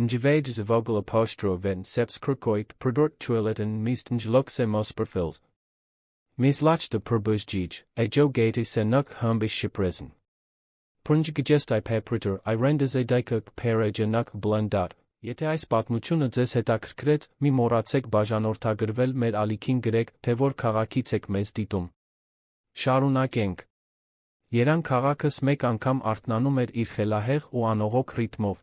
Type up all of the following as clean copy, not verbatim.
Njvage vogel apostrophen sepskrukoit prodort toiletten meest njlokse mosperfils. Mislach de perbuzjij, a jo gate senuk humbish shipresen. Punjgest I pepritter I renders a dikuk parajanuk blundat. Եթե այս պատմությունը ձեզ հետաքրքրեց, մի մոռացեք բաժանորդագրվել մեր ալիքին գրեք, թե որ քաղաքից եք մեզ դիտում։ Շարունակենք։ Երան քաղաքս մեկ անգամ արթնանում էր իր խելահեղ ու անողոք ռիթմով։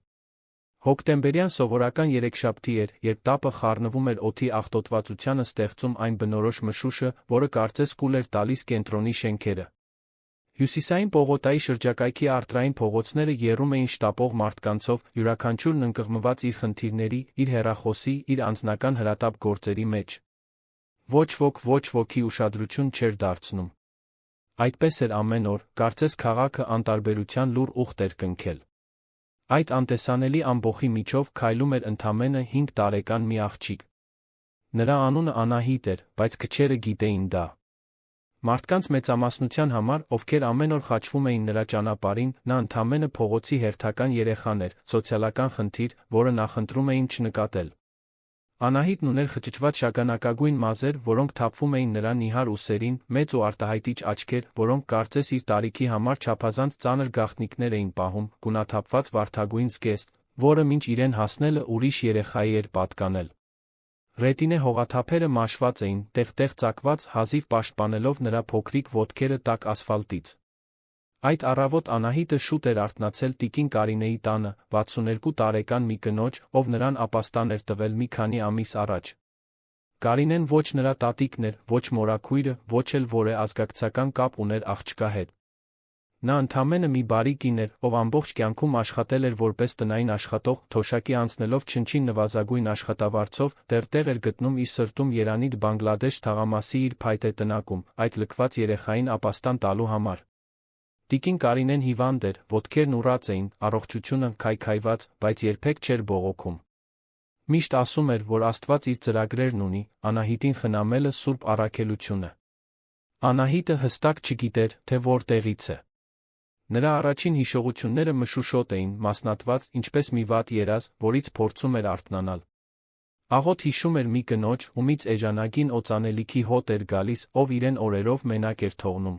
Հոկտեմբերյան սովորական երեքշաբթի էր, երբ տապը խառնվում էր օդի աղտոտվածությանը ստեղծում այն բնորոշ մշուշը, որը կարծես կուլ էր տալիս կենտրոնի շենքերը։ Հյուսիսային պողոտայի շրջակայքի արտրային փողոցները եռում էին շտապող մարդկանցով, յուրաքանչյուրն ընկղմված իր խնդիրների, իր հեռախոսի, իր անձնական հրատապ գործերի մեջ։ Ոչ ոքի ուշադրություն չէր դարձնում։ Այդպես էր ամեն օր, կարծես քաղաքը անտարբերության լուռ ուխտ էր կնքել։ Այդ անտեսանելի ամբոխի միջով քայլում էր ընդամենը 5 տարեկան մի աղջիկ։ Նրա անունը Անահիտ էր, բայց քչերը գիտեին դա։ Մարդկանց մեծամասնության համար, ովքեր ամեն օր խաչվում էին նրա ճանապարհին, նա ընդամենը փողոցի հերթական երեխան էր, սոցիալական խնդիր, որը նախընտրում էին չնկատել։ Անահիտն ուներ խճճված շագանակագույն մազեր, որոնք թափվում էին նրա նիհար ուսերին, մեծ ու արտահայտիչ աչքեր, որոնք կարծես իր տարիքի համար չափազանց ծանր գաղտնիքներ էին պահում, գունաթափված վարդագույն զգեստ, որը մինչ իրեն հասնելը ուրիշ երեխայի էր պատկանել։ Ռետինե հողաթափերը մաշված էին, տեղ-տեղ ծակված, հազիվ պաշտպանելով նրա փոքրիկ ոտքերը տաք ասֆալտից։ Այդ առավոտ Անահիտը շուտ էր արթնացել տիկին Կարինեի տանը, 62 տարեկան մի կնոջ, ով նրան ապաստան էր տվել մի քանի ամիս առաջ։ Կարինեն ոչ նրա տատիկն էր, ոչ մորաքույրը, ոչ էլ որե ազգակցական կապ ուներ աղջկա հետ։ Նա ընդամենը մի բարի կին էր, ով ամբողջ կյանքում աշխատել էր որպես տնային աշխատող, թոշակի անցնելով չնչին նվազագույն աշխատավարձով, տեղ էր գտնում իր սրտում Երանիդ Բանգլադեշ թաղամասի իր փայտե տնակում, այդ լքված երեխային ապաստան տալու համար։ Տիկին Կարինեն հիվանդ էր, ոտքերն ուռած էին, առողջությունը քայքայված, բայց երբեք չէր բողոքում։ Միշտ ասում էր, որ Աստված իր ծրագրերն ունի, Անահիտին խնամելը սուրբ առաքելություն է։ Անահիտը հստակ չգիտեր, թե որտեղից է։ Նրա առաջին հիշողությունները մշուշոտ էին, մասնատված, ինչպես մի վատ երազ, որից փորձում էր արթնանալ։ Աղոտ հիշում էր մի կնոջ, ումից էժանագին օծանելիքի հոտ էր գալիս, ով իրեն օրերով մենակ էր թողնում։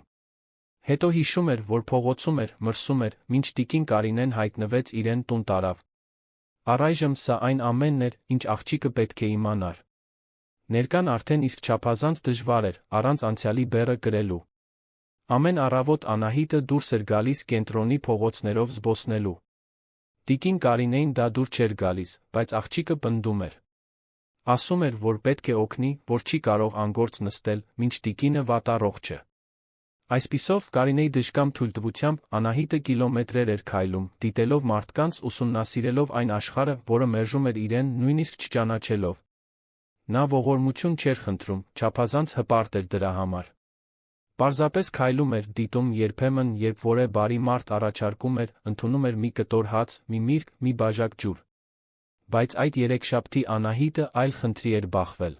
Հետո հիշում էր, որ փողոցում էր, մրսում էր, մինչ տիկին Կարինեն հայտնվեց իրեն տուն տարավ։ Առայժմ սա այն ամենն էր, ինչ աղջիկը պետք է իմանար։ Ներկան արդեն իսկ չափազանց դժվար էր, առանց անցյալի բեռը կրելու։ Ամեն առավոտ Անահիտը դուրս էր գալիս կենտրոնի փողոցներով զբոսնելու։ Տիկին Կարինեին դա դուր չէր գալիս, բայց աղջիկը պնդում էր։ Ասում էր, որ պետք է օգնի, որ չի կարող անգործ նստել, մինչ տիկինը վատառողջ է։ Այսպիսով, Կարինեի դժկամ թույլտվությամբ Անահիտը կիլոմետրեր էր քայլում, դիտելով մարդկանց, ուսումնասիրելով այն աշխարհը, որը մերժում էր իրեն, նույնիսկ չճանաչելով։ Նա ողորմություն չէր խնդրում, չափազանց հպարտ էր դրա համար։ Պարզապես քայլում էր, դիտում, երբեմն, երբ որե բարի մարդ առաջարկում էր, ընդունում էր մի կտոր հաց, մի միրգ, մի բաժակ ջուր։ Բայց այդ երեքշաբթի Անահիտը այլ խնդրի էր բախվել։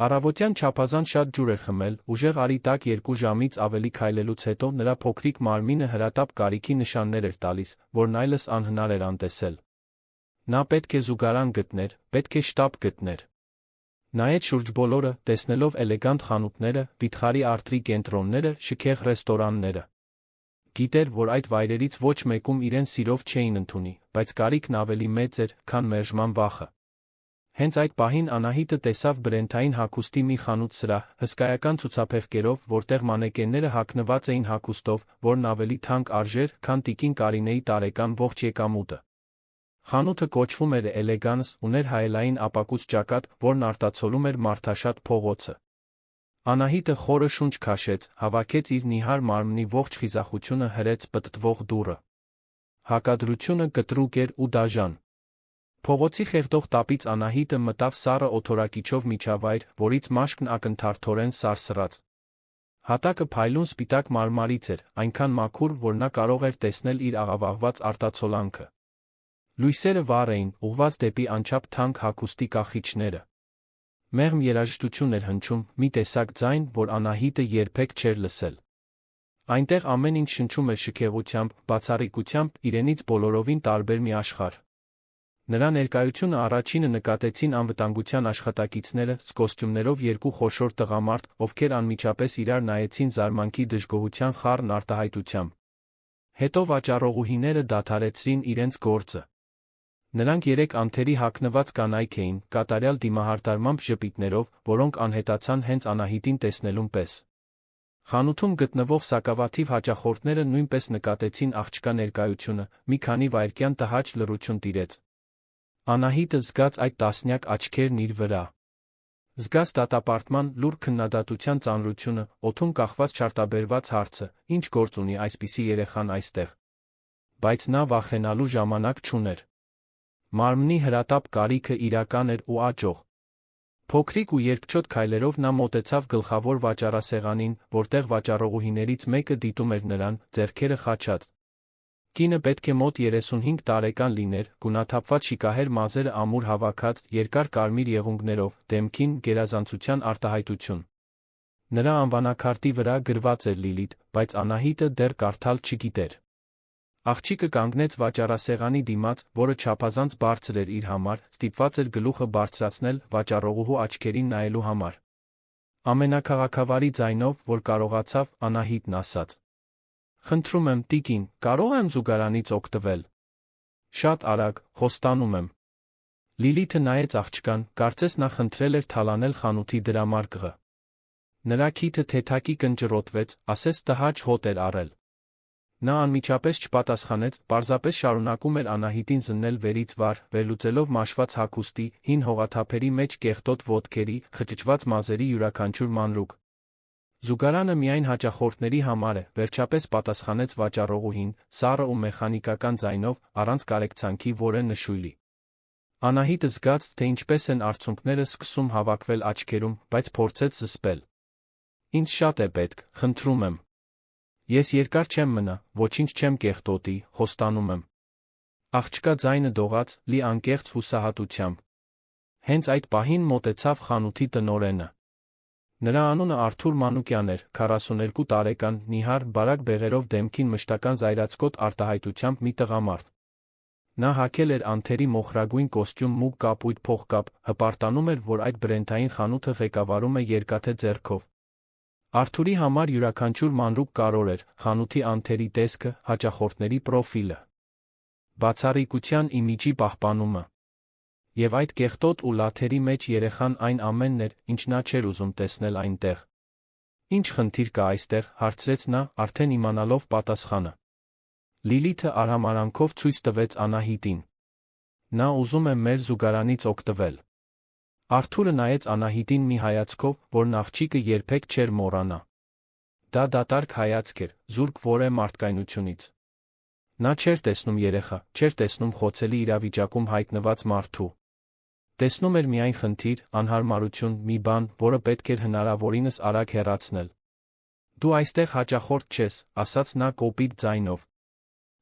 Առավոտյան չափազանց շատ ջուր էր խմել, ուժեղ արի տակ 2 ժամից ավելի քայլելուց հետո նրա փոքրիկ մարմինը հրատապ կարիքի նշաններ էր տալիս, որն այլս անհնար էր անտեսել։ Նա պետք է զուգարան գտներ, պետք է շտապ գտներ։ Նայեց շուրջ բոլորը, տեսնելով էլեգանտ խանութները, վիթխարի արտրի կենտրոնները, շքեղ ռեստորանները։ Գիտեր, որ այդ վայրերից ոչ մեկում իրեն սիրով չէին ընդունի, բայց կարիքն ավելի մեծ էր, քան մերժման վախը։ Հենց այդ պահին Անահիտը տեսավ բրենդային հագուստի մի խանութ սրահ, հսկայական ցուցափեղկերով, որտեղ մանեկենները հագնված էին հագուստով, որն ավելի թանկ արժեր, քան տիկին Կարինեի տարեկան ողջ եկամուտը։ Խանութը կոչվում էր Էլեգանս, ուներ հայելային ապակուց ճակատ, որն արտացոլում էր մարդաշատ փողոցը։ Անահիտը խորը շունչ քաշեց, հավաքեց իր նիհար մարմնի ողջ խիզախությունը հրեց պտտվող դուռը։ Հակադրությունը կտրուկ էր ու դաժան։ Փողոցի խեղդող տապից Անահիտը մտավ սառը օթորակիչով միջավայր, որից մաշկն ակնթարթորեն սարսռաց։ Հատակը փայլուն սպիտակ մարմարից էր, այնքան մաքուր, որ նա կարող էր տեսնել իր աղավաղված արտացոլանքը։ Լույսերը վառ էին, ուղղված դեպի անչափ թանկ հագուստի կախիչները։ Մեղմ երաժշտություն էր հնչում, մի տեսակ ձայն, որ Անահիտը երբեք չէր լսել։ Այնտեղ ամեն ինչ շնչում էր շքեղությամբ, բացառիկությամբ, իրենից բոլորովին տարբեր մի աշխարհ։ Նրա ներկայությունը առաջինը նկատեցին անվտանգության աշխատակիցները, կոստյումներով երկու խոշոր տղամարդ, ովքեր անմիջապես իրար նայեցին զարմանքի դժգոհության խառն արտահայտությամբ։ Հետո վաճառողուհիները դադարեցրին իրենց գործը։ Նրանք երեք անթերի հագնված կանայք էին, կատարյալ դիմահարդարմամբ ժպիտներով, որոնք անհետացան հենց Անահիտին տեսնելուն պես։ Խանութում գտնվող սակավաթիվ հաճախորդները նույնպես նկատեցին աղջկա ներկայությունը, մի քանի վայրկյան տհաճ լռություն տիրեց։ Անահիտը զգաց այդ տասնյակ աչքերն իր վրա։ Զգաց դատապարտման լուռ քննադատության ծանրությունը, օդում կախված չարտաբերված հարցը, ինչ գործ ունի այսպիսի երեխան այստեղ։ Բայց նա վախենալու ժամանակ չուներ։ Մարմնի հրատապ կարիքը իրական էր ու աճող։ Փոքրիկ ու երկչոտ քայլերով նա մոտեցավ գլխավոր վաճառասեղանին, որտեղ վաճառողուհիներից մեկը դիտում էր նրան, ձեռքերը խաչած։ Կինը պետք է մոտ 35 տարեկան լիներ, գունաթափված շիկահեր մազերը ամուր հավաքած, երկար կարմիր եղունգներով, դեմքին գերազանցության արտահայտություն։ Նրա անվանակարտի վրա գրված էր Լիլիթ, բայց Անահիտը դեռ կարդալ չգիտեր։ Աղջիկը կանգնեց վաճառասեղանի դիմաց, որը չափազանց բարձր էր իր համար, ստիպված էր գլուխը բարձրացնել վաճառողուհու աչքերին նայելու համար։ Ամենաքաղաքավարի ձայնով, որ կարողացավ, Անահիտն ասաց. «Խնդրում եմ, տիկին, կարող եմ զուգարանից օգտվել»։ «Շատ արագ, խոստանում եմ»։ Լիլիթը նայեց աղջկան, կարծես նա խնդրել էր թալանել խանութի դրամարկղը։ Նրա քիթը թեթակի կնճռոտվեց, ասես տհաճ հոտ էր առել։ Նա անմիջապես չպատասխանեց, պարզապես շարունակում էր Անահիտին զննել վերից վար, վերլուծելով մաշված հագուստի, հին հողաթափերի մեջ կեղտոտ ոտքերի, խճճված մազերի յուրաքանչյուր մանրուք։ «Զուգարանը միայն հաճախորդների համար է», վերջապես պատասխանեց վաճառողուհին, սառը ու մեխանիկական ձայնով, առանց կարեկցանքի որը նշույլի։ Անահիտը զգաց, թե ինչպես են արցունքները սկսում հավաքվել աչքերում, բայց փորձեց զսպել։ «Ինձ շատ է պետք, խնդրում եմ։ Ես երկար չեմ մնա, ոչինչ չեմ կեղտոտի, խոստանում եմ»։ Աղջկա ձայնը դողաց, լի անկեղծ հուսահատությամբ։ Հենց այդ պահին մոտեցավ խանութի տնօրենը։ Նրա անունը Արթուր Մանուկյան էր, 42 տարեկան, նիհար, բարակ բեղերով դեմքին մշտական զայրացկոտ արտահայտությամբ մի տղամարդ։ Նա հագել էր անթերի մոխրագույն կոստյում մուգ կապույտ փողկապ, հպարտանում էր, որ այդ բրենդային խանութը ղեկավարում է երկաթե ձեռքով։ Արթուրի համար յուրաքանչյուր մանրուք կարևոր էր, խանութի անթերի տեսքը, հաճախորդների պրոֆիլը, բացառիկության իմիջի պահպանումը։ Եվ այդ կեղտոտ ու լաթերի մեջ երեխան այն ամենն էր, ինչ նա չէր ուզում տեսնել այնտեղ։ «Ինչ խնդիր կա այստեղ», հարցրեց նա, արդեն իմանալով պատասխանը։ Լիլիթը արհամարանքով ցույց տվեց Անահիտին։ «Նա ուզում է մեր զուգարանից օգտվել»։ Արթուրը նայեց Անահիտին մի հայացքով, որն աղջիկը երբեք չէր մոռանա։ Դա դատարկ հայացք էր, զուրկ որևէ մարդկայնությունից։ Նա չէր տեսնում երեխա, չէր տեսնում խոցելի իրավիճակում հայտնված մարդու։ Տեսնում էր միայն խնդիր, անհարմարություն, մի բան, որը պետք էր հնարավորինս արագ հեռացնել։ «Դու այստեղ հաճախորդ չես», ասաց նա կոպիտ ձայնով։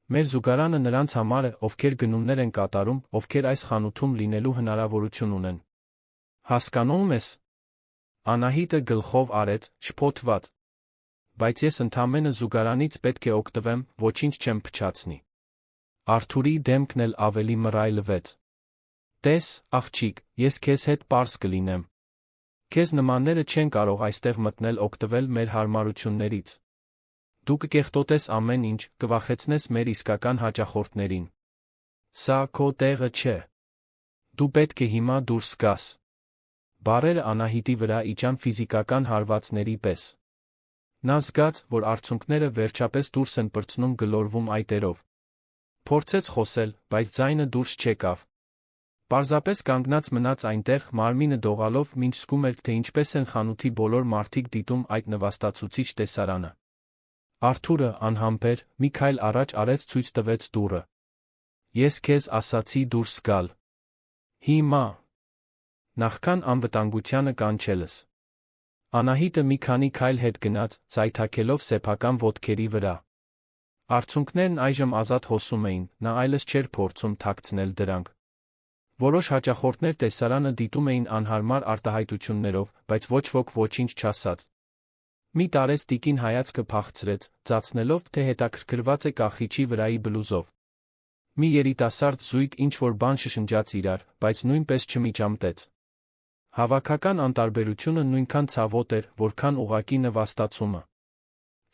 «Մեր զուգարանը նրանց համար է, ովքեր գնումներ են կատարում, ովքեր այս խանութում լինելու հնարավորություն ունեն։ Հասկանում ես»։ Անահիտը գլխով արեց, շփոթված։ «Բայց ես ընդամենը զուգարանից պետք է օգտվեմ, ոչինչ չեմ փչացնի»։ Արթուրի դեմքն էլ ավելի մռայլվեց։ «Տես, աղջիկ, ես քեզ հետ պարզ կլինեմ։ Քեզ նմանները չեն կարող այստեղ մտնել օգտվել մեր հարմարություններից։ Դու կկեղտոտես ամեն ինչ, կվախեցնես մեր իսկական հաճախորդներին։ Սա քո տեղը չէ։ Դու պետք է հիմա դուրս գաս»։ Բառերը Անահիտի վրա իջան ֆիզիկական հարվածների պես։ Նա զգաց, որ արցունքները վերջապես դուրս են պրծնում գլորվում այտերով։ Փորձեց խոսել, բայց ձայնը դուրս չեկավ։ Պարզապես կանգնած մնաց այնտեղ, մարմինը դողալով, մինչ զգում էր, թե ինչպես են խանութի բոլոր մարդիկ դիտում այդ նվաստացուցիչ տեսարանը։ Արթուրը, անհամբեր, մի քայլ առաջ արեց, ցույց տվեց դուռը։ «Ես քեզ ասացի դուրս գալ։ Հիմա։ Նախքան անվտանգությանը կանչելս»։ Անահիտը մի քանի քայլ հետ գնաց, ցայթաքելով սեփական ոտքերի վրա։ Արցունքներն այժմ ազատ հոսում էին, նա այլևս չէր փորձում թաքցնել դրանք։ Որոշ հաճախորդներ տեսարանը դիտում էին անհարմար արտահայտություններով, բայց ոչ ոք ոչինչ չասաց։ Մի տարեց տիկին հայացքը փախցրեց, ծածնելով, թե հետաքրքրված է կախիչի վրայի բլուզով։ Մի երիտասարդ զույգ ինչ-որ բան շշնջաց իրար, բայց նույնպես չմիջամտեց։ Հավաքական անտարբերությունը նույնքան ցավոտ էր, որքան ուղղակի նվաստացումը։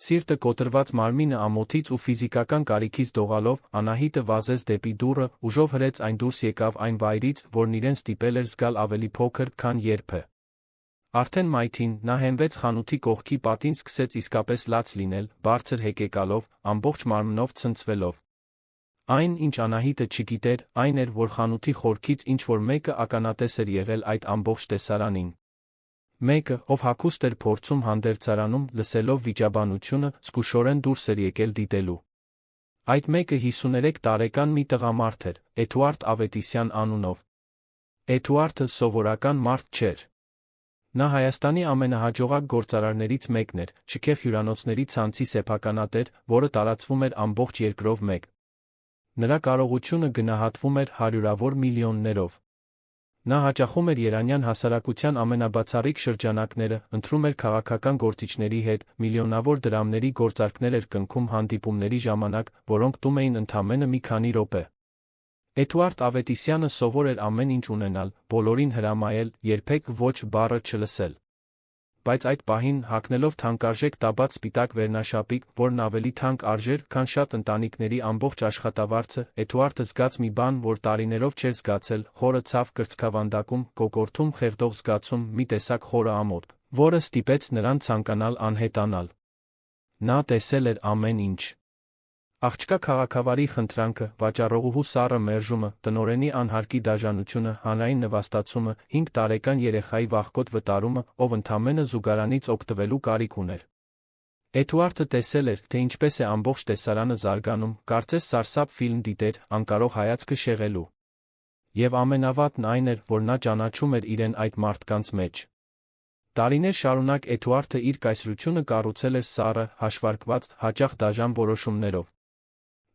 Սիրտը կոտրված մարմինը ամոթից ու ֆիզիկական կարիքից դողալով, Անահիտը վազեց դեպի դուռը, ուժով հրեց այն դուրս եկավ այն վայրից, որն իրեն ստիպել էր զգալ ավելի փոքր, քան երբևէ։ Արդեն մայթին, նա հենվեց խանութի կողքի պատին, սկսեց իսկապես լաց լինել, բարձր հեկեկալով, ամբողջ մարմնով ցնցվելով։ Այն, ինչ Անահիտը չգիտեր, այն էր, որ խանութի խորքից ինչ-որ մեկը ականատես էր եղել այդ ամբողջ տեսարանին։ Մեկը, ով հագուստ էր փորձում հանդերձարանում, լսելով վիճաբանությունը, զգուշորեն դուրս էր եկել դիտելու։ Այդ մեկը 53 տարեկան մի տղամարդ էր, Էդուարդ Ավետիսյան անունով։ Էդուարդը սովորական մարդ չէր։ Նա Հայաստանի ամենահաջողակ գործարարներից մեկն էր, շքեղ հյուրանոցների ցանցի սեփականատեր, որը տարածվում էր ամբողջ երկրով մեկ։ Նրա կարողությունը գնահատվում էր հարյուրավոր միլիոններով։ Նա հաճախում էր երանյան հասարակության ամենաբացառիկ շրջանակները, ընտրում էր քաղաքական գործիչների հետ, միլիոնավոր դրամների գործարքներ էր կնքում հանդիպումների ժամանակ, որոնք տում էին ընդամենը մի քանի րոպե։ Էդուարդ Ավետիսյանը սովոր էր ամեն ինչ ունենալ, բոլորին հրամայել, երբեք ոչ բառը չլսել։ Բայց այդ պահին, հագնելով թանկարժեք տաբած սպիտակ վերնաշապիկ, որն ավելի թանկ արժեր, քան շատ ընտանիքների ամբողջ աշխատավարձը, Էդուարդը զգաց մի բան, որ տարիներով չէր զգացել, խորը ցավ կրծքավանդակում, կոկորդում խեղդող զգացում, մի տեսակ խորը ամոթ, որը ստիպեց նրան ցանկանալ անհետանալ։ Նա տեսել էր ամեն ինչ։ Աղջկա քաղաքավարի խնդրանքը, վաճառողուհու սառը մերժումը, տնօրենի անհարկի դաժանությունը, հանրային նվաստացումը, 5 տարեկան երեխայի վախկոտ վտարումը, ով ընդամենը զուգարանից օգտվելու կարիք ուներ։ Էդուարդը տեսել էր, թե ինչպես է ամբողջ տեսարանը զարգանում, կարծես սարսափ ֆիլմ դիտեր, անկարող հայացքը շեղելու։ Եվ ամենավատն այն էր, որ նա ճանաչում էր իրեն այդ մարդկանց մեջ։ Տարիներ շարունակ Էդուարդը իր կայսրությունը կառուցել էր սառը, հաշվարկված, հաճախ դաժան որոշումներով։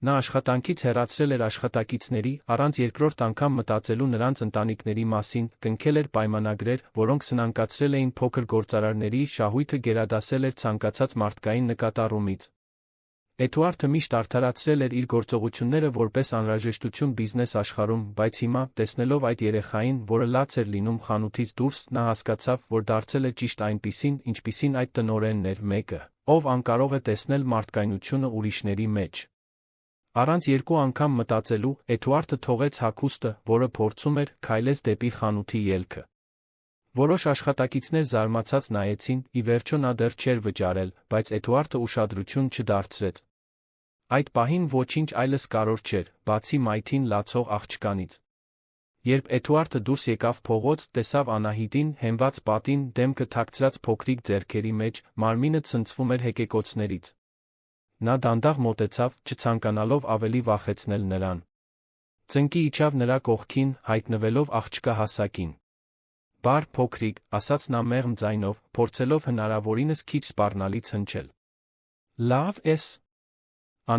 Նա աշխատանքից հեռացրել էր աշխատակիցների, առանց երկրորդ անգամ մտածելու նրանց ընտանիքների մասին, կնքել էր պայմանագրեր, որոնք սնանկացրել էին փոքր գործարարների շահույթը, գերադասել էր ցանկացած մարդկային նկատառումից։ Էդուարդը միշտ արդարացրել էր իր գործողությունները որպես անհրաժեշտություն բիզնես աշխարհում, բայց հիմա, տեսնելով այդ երեխային, որը լաց էր լինում խանութից դուրս, նա հասկացավ, որ դարձել է ճիշտ այնպիսին, ինչպիսին այդ տնօրենն էր, մեկը, ով անկարող է տեսնել մարդկայնությունը ուրիշների մեջ։ Առանց երկու անգամ մտածելու, Էդուարդը թողեց հագուստը, որը փորձում էր, քայլեց դեպի խանութի ելքը։ Որոշ աշխատակիցներ զարմացած նայեցին, ի վերջո նա դեռ չէր վճարել, բայց Էդուարդը ուշադրություն չդարձրեց։ Այդ պահին ոչինչ այլս կարոր չէր, բացի մայթին լացող աղջկանից։ Երբ Էդուարդը դուրս եկավ փողոց, տեսավ Անահիտին, հենված պատին, դեմքը թաքցրած փոքրիկ ձեռքերի մեջ, մարմինը ցնցվում էր հեկեկոցներից։ Նա դանդաղ մոտեցավ, չցանկանալով ավելի վախեցնել նրան։ Ծնկի իջավ նրա կողքին, հայտնվելով աղջկա հասակին։ Բար փոքրիկ, ասաց նա մեղմ ձայնով, փորձելով հնարավորինս քիչ սպառնալից հնչել։ Լավ ես։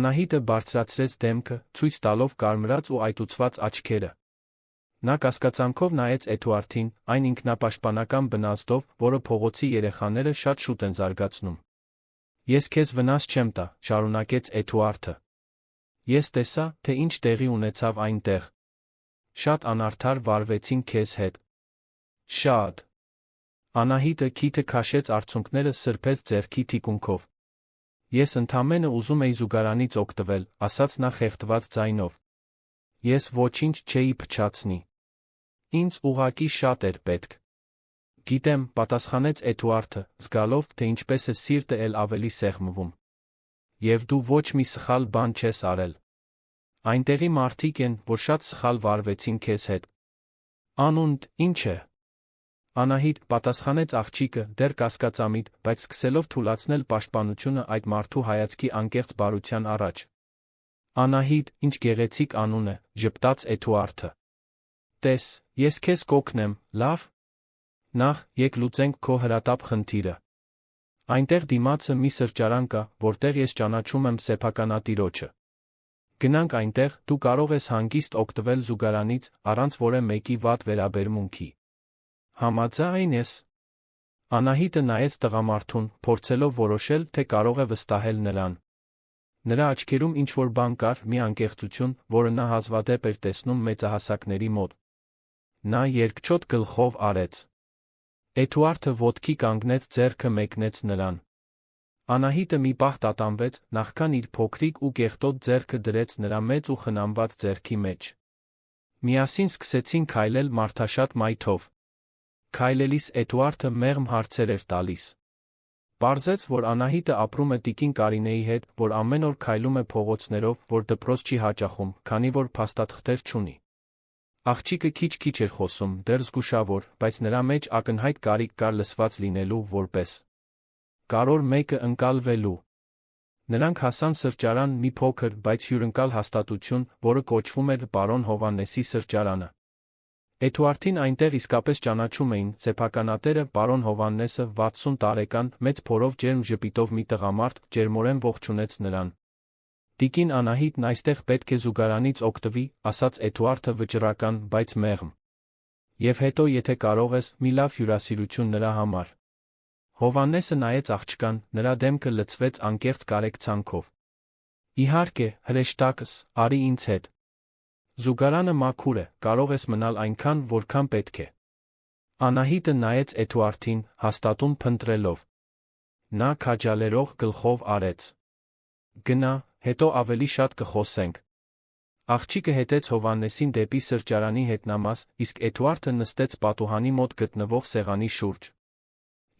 Անահիտը բարձրացրեց դեմքը, ցույց տալով կարմրած ու այտուցված աչքերը։ Նա կասկածանքով նայեց Էդուարդին, այն ինքնապաշտպանական բնազդով, որը փողոցի երեխաները շատ շուտ են զարգացնում։ Ես քեզ վնաս չեմ տա, շարունակեց Էդուարդը։ Ես տեսա, թե ինչ տեղի ունեցավ այնտեղ։ Շատ անարդար վարվեցին քեզ հետ։ Շատ։ Անահիտը քիթը քաշեց արցունքները, սրբեց ձեռքի թիկունքով։ Ես ընդամենը ուզում էի զուգարանից օգտվել, ասաց նա խեղդված ձայնով։ Ես ոչինչ չէի փչացնի։ Ինձ ուղղակի շատ էր պետք։ Գիտեմ, պատասխանեց Էդուարդը, զգալով, թե ինչպես է սիրտը էլ ավելի սեղմվում։ Եվ դու ոչ մի սխալ բան չես արել։ Այնտեղի մարդիկ են, որ շատ սխալ վարվեցին քեզ հետ։ Անունդ ինչ է։ Անահիտ, պատասխանեց աղջիկը, դեռ կասկածամիտ, բայց սկսելով թուլացնել պաշտպանությունը այդ մարդու հայացքի անկեղծ բարության առաջ։ Անահիտ, ինչ գեղեցիկ անուն է, ժպտաց Էդուարդը։ Տես, ես քեզ կօգնեմ, լավ։ Նախ, եկ լուծենք քո հրատապ խնդիրը։ Այնտեղ դիմացը մի սրճարան կա, որտեղ ես ճանաչում եմ սեփականատիրոջը։ Գնանք այնտեղ, դու կարող ես հանգիստ օգտվել զուգարանից, առանց որևէ մեկի վատ վերաբերմունքի։ Համաձայն ես։ Անահիտը նայեց տղամարդուն, փորձելով որոշել, թե կարող է վստահել նրան։ Նրա աչքերում ինչ-որ բան կար, մի անկեղծություն, որը նա հազվադեպ էր տեսնում մեծահասակների մոտ։ Նա երկչոտ գլխով արեց։ Էդուարդը ոտքի կանգնեց, ձեռքը մեկնեց նրան։ Անահիտը մի պահ տատանվեց, նախքան իր փոքրիկ ու կեղտոտ ձեռքը դրեց նրա մեծ ու խնամված ձեռքի մեջ։ Միասին սկսեցին քայլել մարդաշատ մայթով։ Քայլելիս Էդուարդը մեղմ հարցեր էր տալիս։ Պարզեց, որ Անահիտը ապրում է տիկին Կարինեի հետ, որ ամեն օր քայլում է փողոցներով, որ դպրոց չի հաճախում, քանի որ փաստաթղթեր չունի։ Աղջիկը քիչ-քիչ էր խոսում, դեռ զգուշավոր, բայց նրա մեջ ակնհայտ կարիք կար լսված լինելու, որպես կարոր մեկը ընկալվելու։ Նրանք հասան սրճարան, մի փոքր, բայց հյուրընկալ հաստատություն, որը կոչվում էր պարոն Հովհաննեսի սրճարանը։ Էդուարդին այնտեղ իսկապես ճանաչում էին, սեփականատերը պարոն Հովհաննեսը 60 տարեկան, մեծ փորով ջերմ ժպիտով մի տղամարդ, ջերմորեն ողջունեց նրան։ Տիկին Անահիտն այստեղ պետք է զուգարանից օգտվի, ասաց Էդուարդը վճռական, բայց մեղմ։ Եվ հետո, եթե կարող ես, մի լավ հյուրասիրություն նրա համար։ Հովհաննեսը նայեց աղջկան, նրա դեմքը լցվեց անկեղծ կարեկցանքով։ Իհարկե, հրեշտակս, արի ինձ հետ։ Զուգարանը մաքուր է, կարող ես մնալ այնքան, որքան պետք է։ Անահիտը նայեց Էդուարդին, հաստատուն փնտրելով։ Նա քաջալերող գլխով արեց։ Գնա, հետո ավելի շատ կխոսենք։ Աղջիկը հետեց Հովհաննեսին դեպի սրճարանի հետնամաս, իսկ Էդուարդը նստեց պատուհանի մոտ գտնվող սեղանի շուրջ։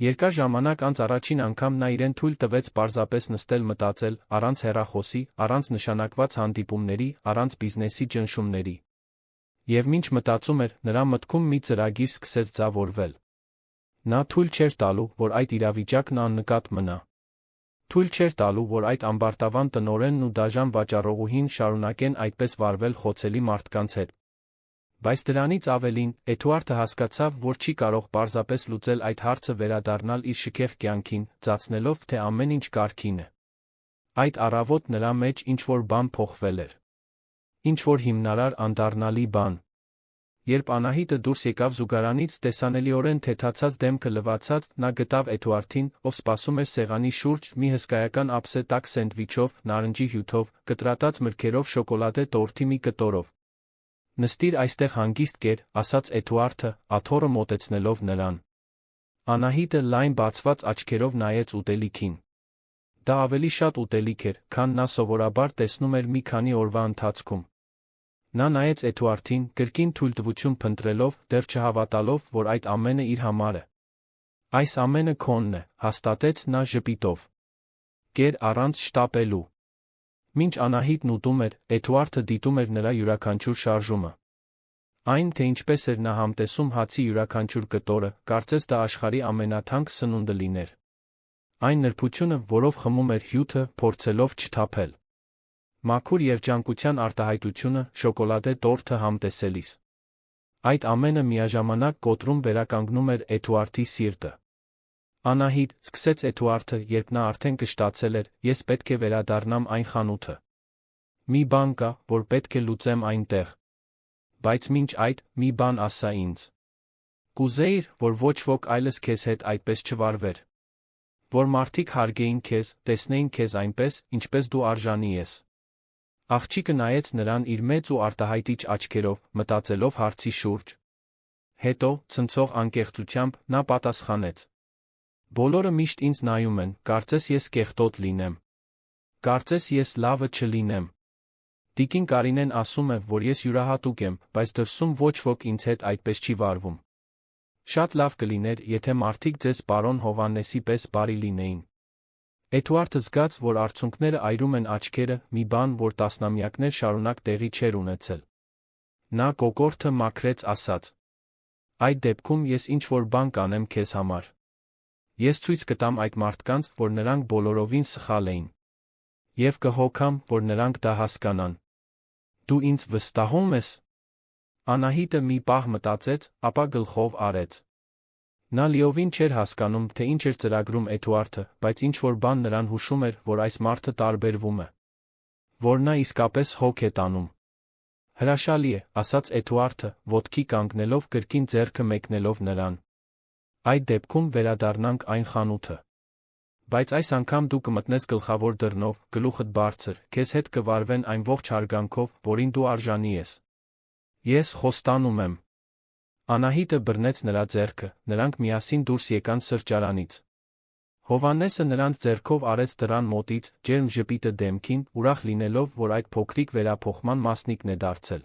Երկար ժամանակ անց առաջին անգամ նա իրեն թույլ տվեց պարզապես նստել մտածել, առանց հեռախոսի, առանց նշանակված հանդիպումների, առանց բիզնեսի ճնշումների։ Եվ մինչ մտածում էր, նրա մտքում մի ծրագիր սկսեց ձևավորվել։ Նա թույլ չէր տալու, որ այդ իրավիճակն աննկատ մնա։ Թույլ չէր տալու, որ այդ ամբարտավան տնօրենն ու դաժան վաճառողուհին շարունակեն այդպես վարվել խոցելի մարդկանց հետ։ Բայց դրանից ավելին, Էդուարդը հասկացավ, որ չի կարող պարզապես լուծել այդ հարցը վերադառնալ իր շքեղ կյանքին, ծածնելով, թե ամեն ինչ կարգին է։ Այդ առավոտ նրա մեջ ինչ-որ բան փոխվել էր։ Ինչ-որ հիմնարար անդառնալի բան։ Երբ Անահիտը դուրս եկավ զուգարանից, տեսանելիորեն թեթացած դեմքը լվացած, նա գտավ Էդուարդին, ով սպասում էր սեղանի շուրջ, մի հսկայական ափսե տաք սենդվիչով, նարնջի հյութով, կտրատած մրգերով, շոկոլադե տորթի մի կտորով։ Նստիր այստեղ հանգիստ կեր, ասաց Էդուարդը, աթոռը մոտեցնելով նրան։ Անահիտը լայն բացված աչքերով նայեց ուտելիքին։ Դա ավելի շատ ուտելիք էր, քան նա սովորաբար տեսնում էր մի քանի օրվա ընթացքում։ Նա նայեց Էդուարդին, կրկին թույլտվություն փնտրելով, դեռ չհավատալով, որ այդ ամենը իր համար է։ Այս ամենը քոնն է, հաստատեց նա ժպիտով։ Կեր առանց շտապելու։ Մինչ Անահիտն ուտում էր, Էդուարդը դիտում էր նրա յուրաքանչյուր շարժումը։ Այն, թե ինչպես էր նա համտեսում հացի յուրաքանչյուր կտորը, կարծես դա աշխարհի ամենաթանկ սնունդը լիներ։ Այն նրբությունը, որով խմում էր հյութը, փորձելով չթափել։ Մաքուր երջանկության արտահայտությունը, շոկոլադե տորթը համտեսելիս։ Այդ ամենը միաժամանակ կոտրում վերականգնում էր Էդուարդի սիրտը։ Անահիտ, սկսեց Էդուարդը, երբ նա արդեն կշտացել էր, ես պետք է վերադառնամ այն խանութը։ Մի բան կա, որ պետք է լուծեմ այնտեղ։ Բայց մինչ այդ, մի բան ասա ինձ։ Կուզեիր, որ ոչ ոք այլս քեզ հետ այդպես չվարվեր։ Որ մարդիկ հարգեին քեզ, տեսնեին քեզ այնպես, ինչպես դու արժանի ես։ Աղջիկը նայեց նրան իր մեծ ու արտահայտիչ աչքերով, մտածելով հարցի շուրջ։ Հետո, ցնցող անկեղծությամբ, նա պատասխանեց. Բոլորը միշտ ինձ նայում են, կարծես ես կեղտոտ լինեմ։ Կարծես ես լավը չլինեմ։ Տիկին Կարինեն ասում է, որ ես յուրահատուկ եմ, բայց դրսում ոչ ոք ինձ հետ այդպես չի վարվում։ Շատ լավ կլիներ, եթե մարդիկ ձեզ պարոն Հովհաննեսի պես բարի լինեին։ Էդուարդը զգաց, որ արցունքները այրում են աչքերը, մի բան, որ տասնամյակներ շարունակ տեղի չէր ունեցել։ Նա կոկորդը մաքրեց, ասաց. Այդ դեպքում ես ինչ-որ բան կանեմ քեզ համար։ Ես ցույց կտամ այդ մարդկանց, որ նրանք բոլորովին սխալ էին։ Եվ կհոգամ, որ նրանք դա հասկանան։ Դու ինձ վստահում ես։ Անահիտը մի պահ մտածեց, ապա գլխով արեց։ Նա լիովին չէր հասկանում, թե ինչ էր ծրագրում Էդուարդը, բայց ինչ-որ բան նրան հուշում էր, որ այս մարդը տարբերվում է։ Որ նա իսկապես հոգ է տանում։ Հրաշալի է, ասաց Էդուարդը, ոտքի կանգնելով կրկին ձեռքը մեկնելով նրան։ Այդ դեպքում վերադառնանք այն խանութը։ Բայց այս անգամ դու կմտնես գլխավոր դռնով, գլուխդ բարձր, քեզ հետ կվարվեն այն ողջ հարգանքով, որին դու արժանի ես։ Ես խոստանում եմ։ Անահիտը բռնեց նրա ձեռքը, նրանք միասին դուրս եկան սրճարանից։ Հովհաննեսը նրանց ձեռքով արեց դռան մոտից, ջերմ ժպիտը դեմքին, ուրախ լինելով, որ այդ փոքրիկ վերափոխման մասնիկն է դարձել։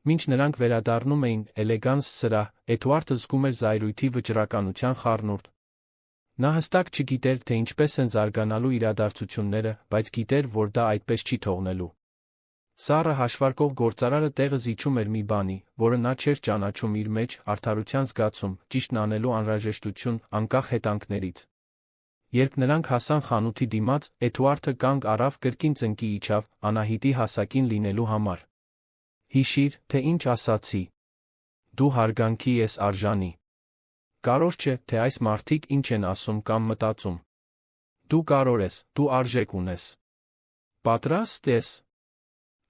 Մինչ նրանք վերադառնում էին, էլեգանս սրահ, Էդուարդը զգում էր զայրույթի վճռականության խառնուրդ։ Նա հստակ չգիտեր, թե ինչպես են զարգանալու իրադարձությունները, բայց գիտեր, որ դա այդպես չի թողնելու։ Սառը հաշվարկող գործարարը տեղը զիջում էր մի բանի, որը նա չէր ճանաչում իր մեջ, արդարության զգացում, ճիշտն անելու անհրաժեշտություն, անկախ հետանքներից։ Երբ նրանք հասան խանութի դիմաց, Էդուարդը կանգ առավ, կրկին ծնկի իջավ, Անահիտի հասակին լինելու համար։ Հիշիր, թե ինչ ասացի։ Դու հարգանքի ես արժանի։ Կարևոր չէ, թե այս մարդիկ ինչ են ասում կամ մտածում։ Դու կարող ես, դու արժեք ունես։ Պատրաստ ես։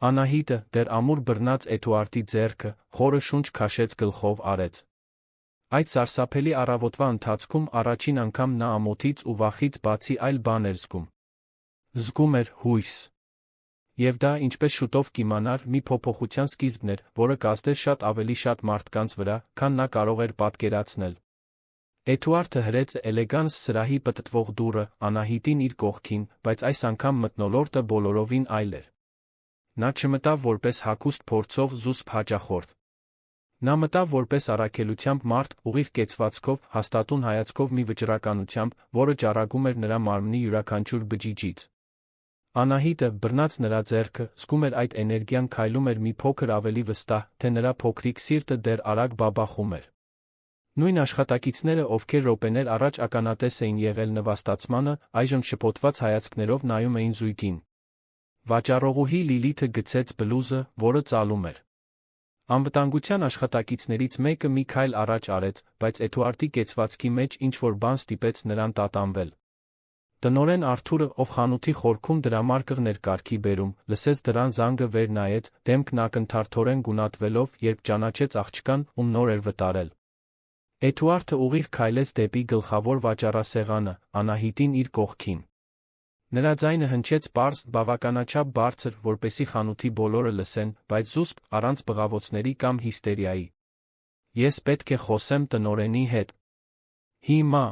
Անահիտը, դեռ ամուր բռնած Էդուարդի ձեռքը, խորը շունչ քաշեց գլխով արեց։ Այդ սարսափելի առավոտվա ընթացքում առաջին անգամ նա ամոթից ու վախից բացի այլ բան էր զգում։ Զգում էր հույս։ Եվ դա, ինչպես շուտով կիմանար, մի փոփոխության սկիզբն էր, որը կազդեր շատ ավելի շատ մարդկանց վրա, քան նա կարող էր պատկերացնել։ Էդուարդը հրեց էլեգանս սրահի պտտվող դուռը, Անահիտին իր կողքին, բայց այս անգամ մթնոլորտը բոլորովին այլ էր։ Նա չմտավ որպես հագուստ փորձող զուսպ հաճախորդ։ Նա մտավ որպես առաքելությամբ մարդ, ուղիղ կեցվածքով, հաստատուն հայացքով մի վճռականությամբ, որը ճառագում էր նրա մարմնի յուրաքանչյուր բջիջից։ Անահիտը, բռնած նրա ձեռքը, զգում էր այդ էներգիան քայլում էր մի փոքր ավելի վստահ, թե նրա փոքրիկ սիրտը դեռ արագ բաբախում էր։ Նույն աշխատակիցները, ովքեր րոպեներ առաջ ականատես էին եղել նվաստացմանը, այժմ շփոթված հայացքներով նայում էին զույգին։ Վաճառողուհի Լիլիթը գցեց բլուզը, որը ծալում էր։ Անվտանգության աշխատակիցներից մեկը մի քայլ առաջ արեց, բայց Էդուարդի կեցվածքի մեջ ինչ-որ բան ստիպեց նրան տատանվել։ Տնօրեն Արթուրը, ով խանութի խորքում դրամարկղներ կարգի բերում, լսեց դռան զանգը, վեր նայեց, դեմքն ակնթարթորեն գունատվելով, երբ ճանաչեց աղջկան, ում նոր էր վտարել։ Էդուարդը ուղիղ քայլեց դեպի գլխավոր վաճառասեղանը, Անահիտին իր կողքին։ Նրա ձայնը հնչեց պարզ, բավականաչափ բարձր, որպեսզի խանութի բոլորը լսեն, բայց զուսպ, առանց բղավոցների կամ հիստերիայի։ Ես պետք է խոսեմ տնօրենի հետ։ Հիմա։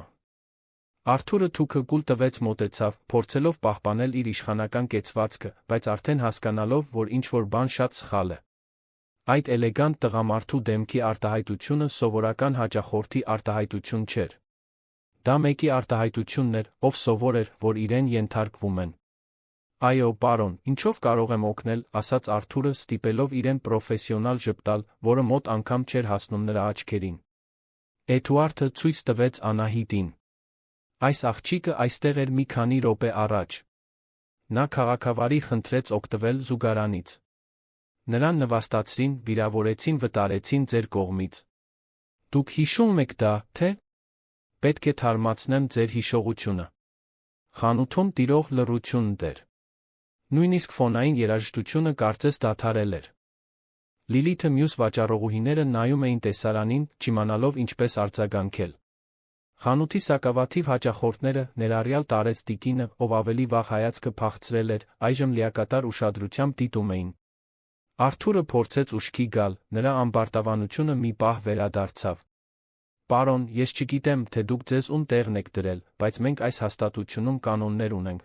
Արթուրը թուքը կուլ տվեց, մոտեցավ, փորձելով պահպանել իր իշխանական կեցվածքը, բայց արդեն հասկանալով, որ ինչ-որ բան շատ սխալ է։ Այդ էլեգանտ տղամարդու դեմքի արտահայտությունը սովորական հաճախորդի արտահայտություն չէր։ Դա մեկի արտահայտությունն էր, ով սովոր էր, որ իրեն ենթարկվում են։ Այո, պարոն, ինչով կարող եմ օգնել, ասաց Արթուրը, ստիպելով իրեն պրոֆեսիոնալ ժպտալ, որը մոտ անգամ չէր հասնում նրա աչքերին։ Էդուարդը ցույց տվեց Անահիտին։ Այս աղջիկը այստեղ էր մի քանի րոպե առաջ։ Նա քաղաքավարի խնդրեց օգտվել զուգարանից։ Նրան նվաստացրին, վիրավորեցին, վտարեցին ձեր կողմից։ Դուք հիշում եք դա, թե՞։ Պետք է թարմացնեմ ձեր հիշողությունը։ Խանութում տիրող լռությունն էր։ Նույնիսկ ֆոնային երաժշտությունը կարծես դադարել էր։ Լիլիթը մյուս վաճառողուհիները նայում էին տեսարանին, չիմանալով ինչպես արձագանքել։ Խանութի սակավաթիվ հաճախորդները, ներառյալ տարեց տիկինը, ով ավելի վաղ հայացքը փախցրել էր, այժմ լիակատար ուշադրությամբ դիտում էին։ Արթուրը փորձեց ուշքի գալ, նրա ամբարտավանությունը մի պահ վերադարձավ։ Պարոն, ես չգիտեմ, թե դուք ձեզ ում տեղն եք դրել, բայց մենք այս հաստատությունում կանոններ ունենք։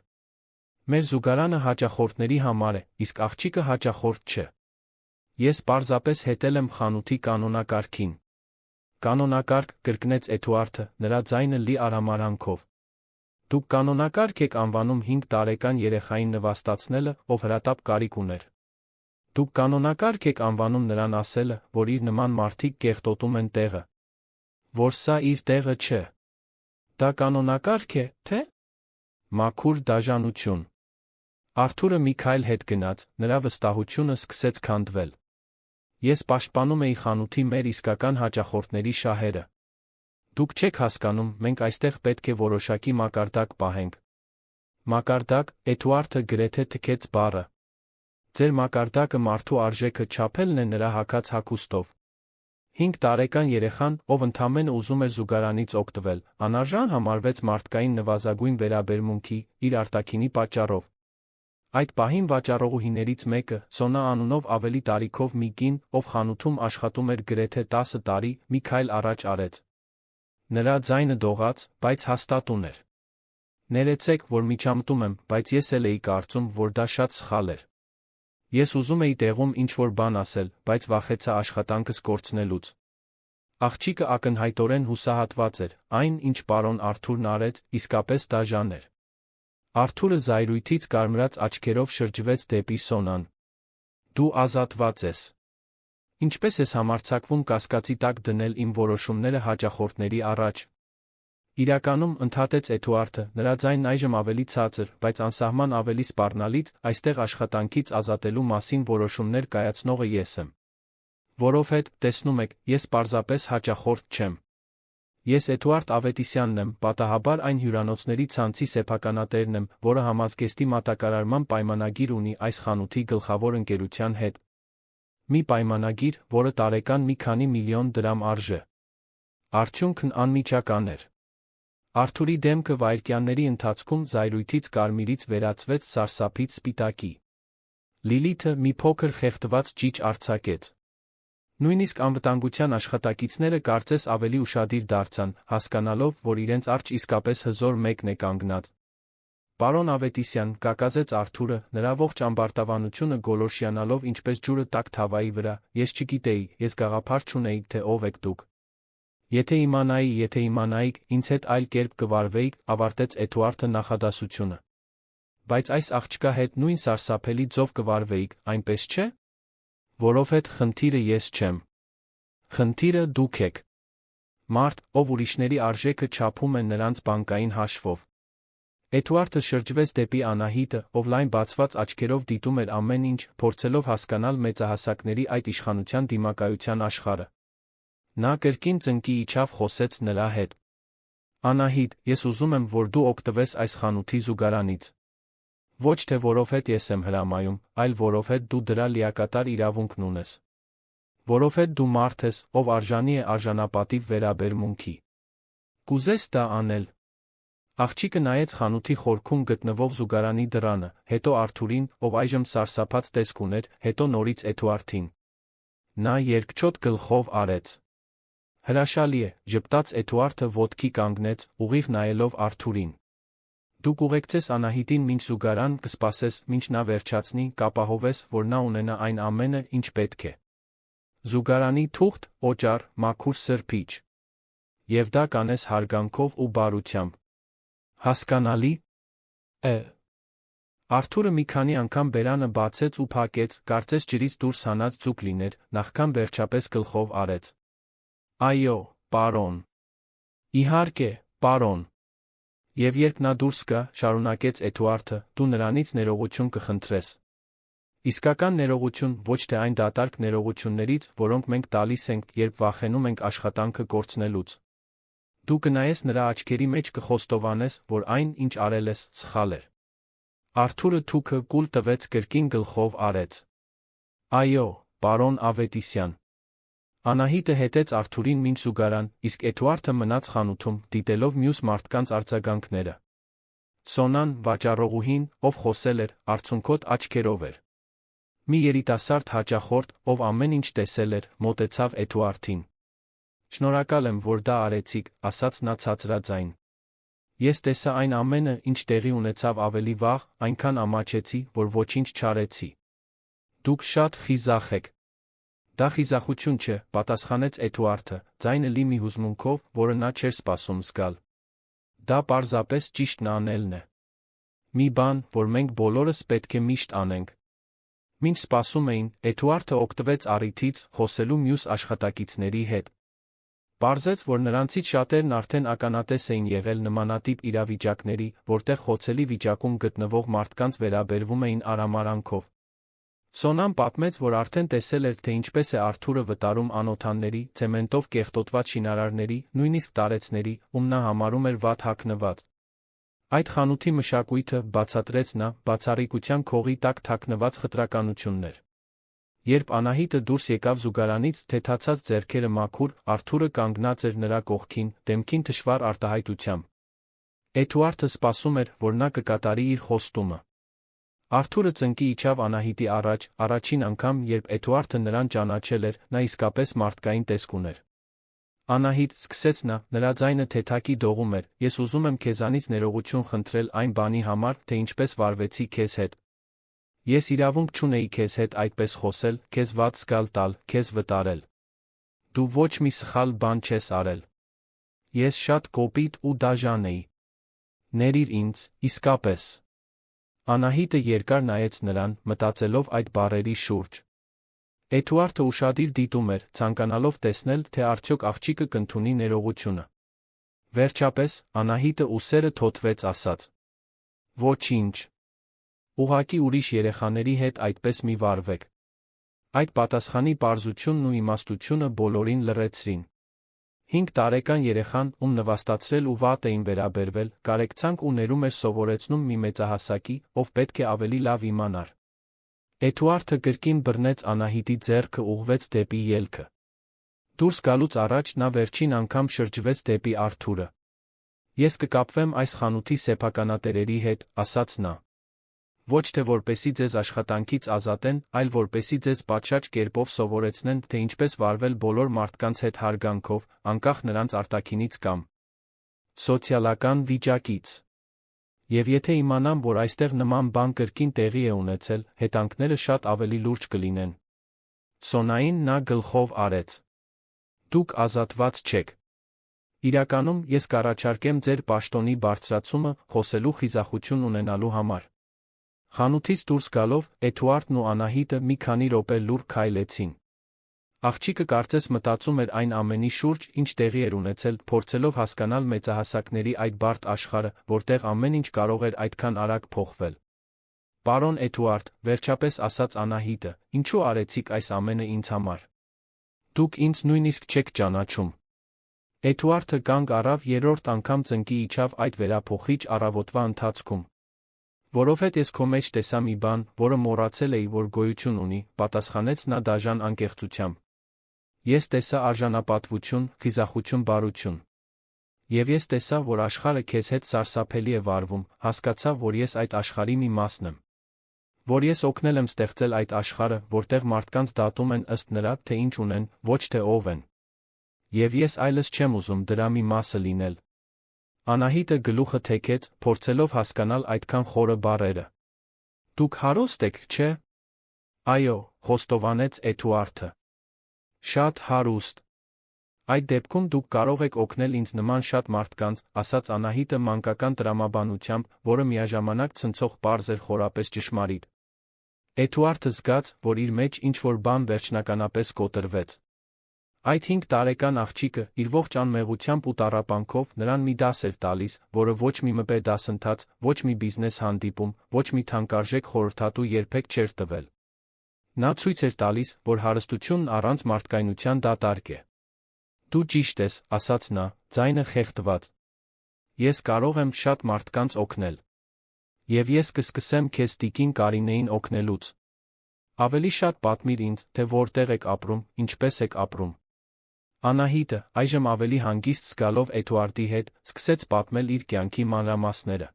Մեր զուգարանը հաճախորդների համար է, իսկ աղջիկը հաճախորդ չէ։ Ես պարզապես հետել եմ խանութի կանոնակարգին։ Կանոնակարգ, կրկնեց Էդուարդը, նրա ձայնը լի արամարանքով։ Դուք կանոնակարգ եք անվանում 5 տարեկան երեխային նվաստացնելը, ով հրատապ կարիք ուներ։ Դուք կանոնակարգ եք անվանում նրան ասելը, որ իր նման մարդիկ կեղտոտում են տեղը։ Որ սա իր տեղը չէ։ Դա կանոնակարգ է, թե՞։ Մաքուր դաժանություն։ Արթուրը մի քայլ հետ գնաց, նրա վստահությունը սկսեց քանդվել։ Ես պաշտպանում էի խանութի մեր իսկական հաճախորդների շահերը։ Դուք չեք հասկանում, մենք այստեղ պետք է որոշակի մակարդակ պահենք։ Մակարդակ, Էդուարդը գրեթե թքեց բառը։ Ձեր մակարդակը մարդու արժեքը չափելն է նրա հագած հագուստով։ 5 տարեկան երեխան, ով ընդամենը ուզում էր զուգարանից օգտվել, անարժան համարվեց մարդկային նվազագույն վերաբերմունքի, իր արտաքինի պատճառով։ Այդ պահին վաճառողուհիներից մեկը, Սոնա անունով ավելի տարիքով մի կին, ով խանութում աշխատում էր գրեթե 10 տարի, մի քայլ առաջ արեց։ Նրա ձայնը դողաց, բայց հաստատ ուներ։ Ներեցեք, որ միջամտում եմ, բայց ես էլ էի կարծում, որ դա շատ սխալ էր։ Ես ուզում էի տեղում ինչ-որ բան ասել, բայց վախեցա աշխատանքս կորցնելուց։ Աղջիկը ակնհայտորեն հուսահատված էր, այն, ինչ պարոն Արթուրն արեց, իսկապես դաժան էր։ Արթուրը զայրույթից կարմրած աչքերով շրջվեց դեպի Սոնան։ Դու ազատված ես։ Ինչպես ես համարձակվում կասկածի տակ դնել իմ որոշումները հաճախորդների առաջ։ Իրականում, ընդհատեց Էդուարդը, նրա ձայնն այժմ ավելի ցածր, բայց անսահման ավելի սպառնալից, այստեղ աշխատանքից ազատելու մասին որոշումներ կայացնողը ես եմ։ Որովհետև, տեսնում եք, ես պարզապես հաճախորդ չեմ։ Ես Էդուարդ Ավետիսյանն եմ, պատահաբար այն հյուրանոցների ցանցի սեփականատերն եմ, որը համազգեստի մատակարարման պայմանագիր ունի այս խանութի գլխավոր ընկերության հետ։ Մի պայմանագիր, որը տարեկան մի քանի միլիոն դրամ արժե։ Արդյունքն անմիջական էր։ Արթուրի դեմքը վայրկյանների ընթացքում զայրույթից կարմիրից վերածվեց սարսափից սպիտակի։ Լիլիթը մի փոքր խեղդված ճիչ արձակեց։ Նույնիսկ անվտանգության աշխատակիցները կարծես ավելի ուշադիր դարձան, հասկանալով, որ իրենց առջ իսկապես հզոր մեկն է կանգնած։ Պարոն Ավետիսյան, կակազեց Արթուրը, նրա ողջ ամբարտավանությունը գոլորշիանալով ինչպես ջուրը տաք թավայի վրա, ես չգիտեի, ես գաղափար չունեի, թե ով եք դուք։ Եթե իմանայիք, ինձ հետ այլ կերպ կվարվեիք, ավարտեց Էդուարդը նախադասությունը։ Բայց այս աղջկա հետ նույն սարսափելի ձով կվարվեիք, այնպես չէ՞։ Որովհետև խնդիրը ես չեմ։ Խնդիրը դուք եք։ Մարդ, ով ուրիշների արժեքը չափում է նրանց բանկային հաշվով։ Էդուարդը շրջվեց դեպի Անահիտը, ով լայն բացված աչքերով դիտում էր ամեն ինչ, փորձելով հասկանալ մեծահասակների այդ իշխանության դիմակայության աշխարհը։ Նա կրկին ծնկի իջավ խոսեց նրա հետ։ Անահիտ, ես ուզում եմ, որ դու օգտվես այս խանութի զուգարանից։ Ոչ թե որովհետև ես եմ հրամայում, այլ որովհետև դու դրա լիակատար իրավունքն ունես։ Որովհետև դու մարդ ես, ով արժանի է արժանապատիվ վերաբերմունքի։ Կուզես դա անել։ Աղջիկը նայեց խանութի խորքում գտնվող զուգարանի դռանը, հետո Արթուրին, ով այժմ սարսափած տեսք ուներ, հետո նորից Էդուարդին։ Նա երկչոտ գլխով արեց։ Հրաշալի է, ժպտաց Էդուարդը ոտքի կանգնեց, ուղիղ նայելով Արթուրին։ Դու կուղեկցես Անահիտին մինչ զուգարան, կսպասես, մինչ նա վերջացնի, կապահովես, որ նա ունենա այն ամենը, ինչ պետք է։ Զուգարանի թուղթ, օճառ, մաքուր սրբիչ։ Եվ դա կանես հարգանքով ու բարությամբ։ Հասկանալի՞։ Արթուրը մի քանի անգամ բերանը բացեց ու փակեց, կարծես ջրից դուրս հանած ձուկ լիներ, նախքան վերջապես գլխով արեց։ Այո, պարոն։ Իհարկե, պարոն։ Եվ երբ նա դուրս գա, շարունակեց Էդուարդը, դու նրանից ներողություն կխնդրես։ Իսկական ներողություն, ոչ թե այն դատարկ ներողություններից, որոնք մենք տալիս ենք, երբ վախենում ենք աշխատանքը կորցնելուց։ Դու կնայես նրա աչքերի մեջ կխոստովանես, որ այն, ինչ արել ես, սխալ էր։ Արթուրը թուքը կուլ տվեց կրկին գլխով արեց։ Այո, պարոն Ավետիսյան։ Անահիտը հետեց Արթուրին մինչ զուգարան, իսկ Էդուարդը մնաց խանութում, դիտելով մյուս մարդկանց արձագանքները։ Սոնան, վաճառողուհին, ով խոսել էր, արցունքոտ աչքերով էր։ Մի երիտասարդ հաճախորդ, ով ամեն ինչ տեսել էր, մոտեցավ Էդուարդին։ Շնորհակալ եմ, որ դա արեցիք, ասաց նա ցածրաձայն։ Ես տեսա այն ամենը, ինչ տեղի ունեցավ ավելի վաղ, այնքան ամաչեցի, որ ոչինչ չարեցի։ Դուք շատ խիզախ եք։ Դա խիզախություն չէ, պատասխանեց Էդուարդը, ձայնը լի մի հուզմունքով, որը նա չէր սպասում զգալ։ Դա պարզապես ճիշտն անելն է։ Մի բան, որ մենք բոլորս պետք է միշտ անենք։ Մինչ սպասում էին, Էդուարդը օգտվեց առիթից, խոսելու մյուս աշխատակիցների հետ։ Պարզեց, որ նրանցից շատերն արդեն ականատես էին եղել նմանատիպ իրավիճակների, որտեղ խոցելի վիճակում գտնվող մարդկանց վերաբերվում էին արամարանքով։ Սոնան պատմեց, որ արդեն տեսել էր, թե ինչպես է Արթուրը վտարում անօթանների, ցեմենտով կեղտոտված շինարարների, նույնիսկ տարեցների, ում նա համարում էր վատ հագնված։ Այդ խանութի մշակույթը, բացատրեց նա, բացառիկության քողի տակ թաքնված խտրականությունն էր։ Երբ Անահիտը դուրս եկավ զուգարանից, թեթացած ձեռքերը մաքուր, Արթուրը կանգնած էր նրա կողքին, դեմքին թշվառ արտահայտությամբ։ Էդուարդը սպասում էր, որ նա կկատարի իր խոստումը։ Արթուրը ծնկի իջավ Անահիտի առաջ, առաջին անգամ, երբ Էդուարդը նրան ճանաչել էր, նա իսկապես մարդկային տեսք ուներ։ Անահիտ, սկսեց նա, նրա ձայնը թեթակի դողում էր, ես ուզում եմ քեզանից ներողություն խնդրել այն բանի համար, թե ինչպես վարվեցի քեզ հետ։ Ես իրավունք չունեի քեզ հետ այդպես խոսել, քեզ վատ զգալ տալ, քեզ վտարել։ Դու ոչ մի սխալ բան չես արել։ Ես շատ կոպիտ ու դաժան էի։ Ներիր ինձ, իսկապես։ Անահիտը երկար նայեց նրան, մտածելով այդ բառերի շուրջ։ Էդուարդը ուշադիր դիտում էր, ցանկանալով տեսնել, թե արդյոք աղջիկը կընդունի ներողությունը։ Վերջապես, Անահիտը ուսերը թոթվեց ասաց. Ոչինչ։ Ուղղակի ուրիշ երեխաների հետ այդպես մի վարվեք։ Այդ պատասխանի պարզությունն ու իմաստությունը բոլորին լռեցրին։ 5 տարեկան երեխան, ում նվաստացրել ու վատ էին վերաբերվել, կարեկցանք ու ներում էր սովորեցնում մի մեծահասակի, ով պետք է ավելի լավ իմանար։ Էդուարդը կրկին բռնեց Անահիտի ձեռքը ուղղվեց դեպի ելքը։ Դուրս գալուց առաջ նա վերջին անգամ շրջվեց դեպի Արթուրը։ Ես կկապվեմ այս խանութի սեփականատերերի հետ, ասաց նա։ Ոչ թե որպեսի ձեզ աշխատանքից ազատեն, այլ որպեսի ձեզ պատշաճ կերպով սովորեցնեն, թե ինչպես վարվել բոլոր մարդկանց հետ հարգանքով, անկախ նրանց արտաքինից կամ սոցիալական վիճակից։ Եվ եթե իմանամ, որ այստեղ նման բան կրկին տեղի է ունեցել, հետանքները շատ ավելի լուրջ կլինեն։ Սոնային նա գլխով արեց։ Դուք ազատված չեք։ Իրականում, ես կառաջարկեմ ձեր պաշտոնի բարձրացումը, խոսելու խիզախություն ունենալու համար։ Խանութից դուրս գալով, Էդուարդն ու Անահիտը մի քանի րոպե լուռ քայլեցին։ Աղջիկը կարծես մտածում էր այն ամենի շուրջ, ինչ տեղի էր ունեցել, փորձելով հասկանալ մեծահասակների այդ բարդ աշխարհը, որտեղ ամեն ինչ կարող էր այդքան արագ փոխվել։ Պարոն Էդուարդ, վերջապես ասաց Անահիտը, ինչու արեցիք այս ամենը ինձ համար։ Դուք ինձ նույնիսկ չեք ճանաչում։ Էդուարդը կանգ առավ երրորդ անգամ ծնկի իջավ այդ վերափոխիչ առավոտվա ընթացքում։ Որովհետև ես քո մեջ տեսա մի բան, որը մոռացել էի, որ գոյություն ունի, պատասխանեց նա դաժան անկեղծությամբ։ Ես տեսա արժանապատվություն, խիզախություն, բարություն։ Եվ ես տեսա, որ աշխարհը քեզ հետ սարսափելի է վարվում, հասկացա, որ ես այդ աշխարհի մի մասն եմ։ Որ ես օգնել եմ ստեղծել այդ աշխարհը, որտեղ մարդկանց դատում են ըստ նրա, թե ինչ ունեն, ոչ թե ով են։ Եվ ես այլս չեմ ուզում դրա մի մասը լինել։ Անահիտը գլուխը թեքեց, փորձելով հասկանալ այդքան խորը բառերը։ Դուք հարուստ եք, չէ՞։ Այո, խոստովանեց Էդուարդը։ Շատ հարուստ։ Այդ դեպքում դուք կարող եք օգնել ինձ նման շատ մարդկանց, ասաց Անահիտը մանկական տրամաբանությամբ, որը միաժամանակ ցնցող պարզ էր խորապես ճշմարիտ։ Էդուարդը զգաց, որ իր մեջ ինչ-որ բան վերջնականապես կոտրվեց։ Այդ 5 տարեկան աղջիկը, իր ողջ անմեղությամբ ու տառապանքով, նրան մի դաս էր տալիս, որը ոչ մի մպե դասընթաց, ոչ մի բիզնես հանդիպում, ոչ մի թանկարժեք խորհրդատու երբեք չէր տվել։ Նա ցույց էր տալիս, որ հարստությունն առանց մարդկայնության դատարկ է։ Դու ճիշտ ես, ասաց նա, ձայնը խեղդված։ Ես կարող եմ շատ մարդկանց օգնել։ Եվ ես կսկսեմ քեզ տիկին Կարինեին օգնելուց։ Ավելի շատ պատմիր ինձ, թե որտեղ եք ապրում, ինչպես եք ապրում։ Անահիտը, այժմ ավելի հանգիստ զգալով Էդուարդի հետ, սկսեց պատմել իր կյանքի մանրամասները։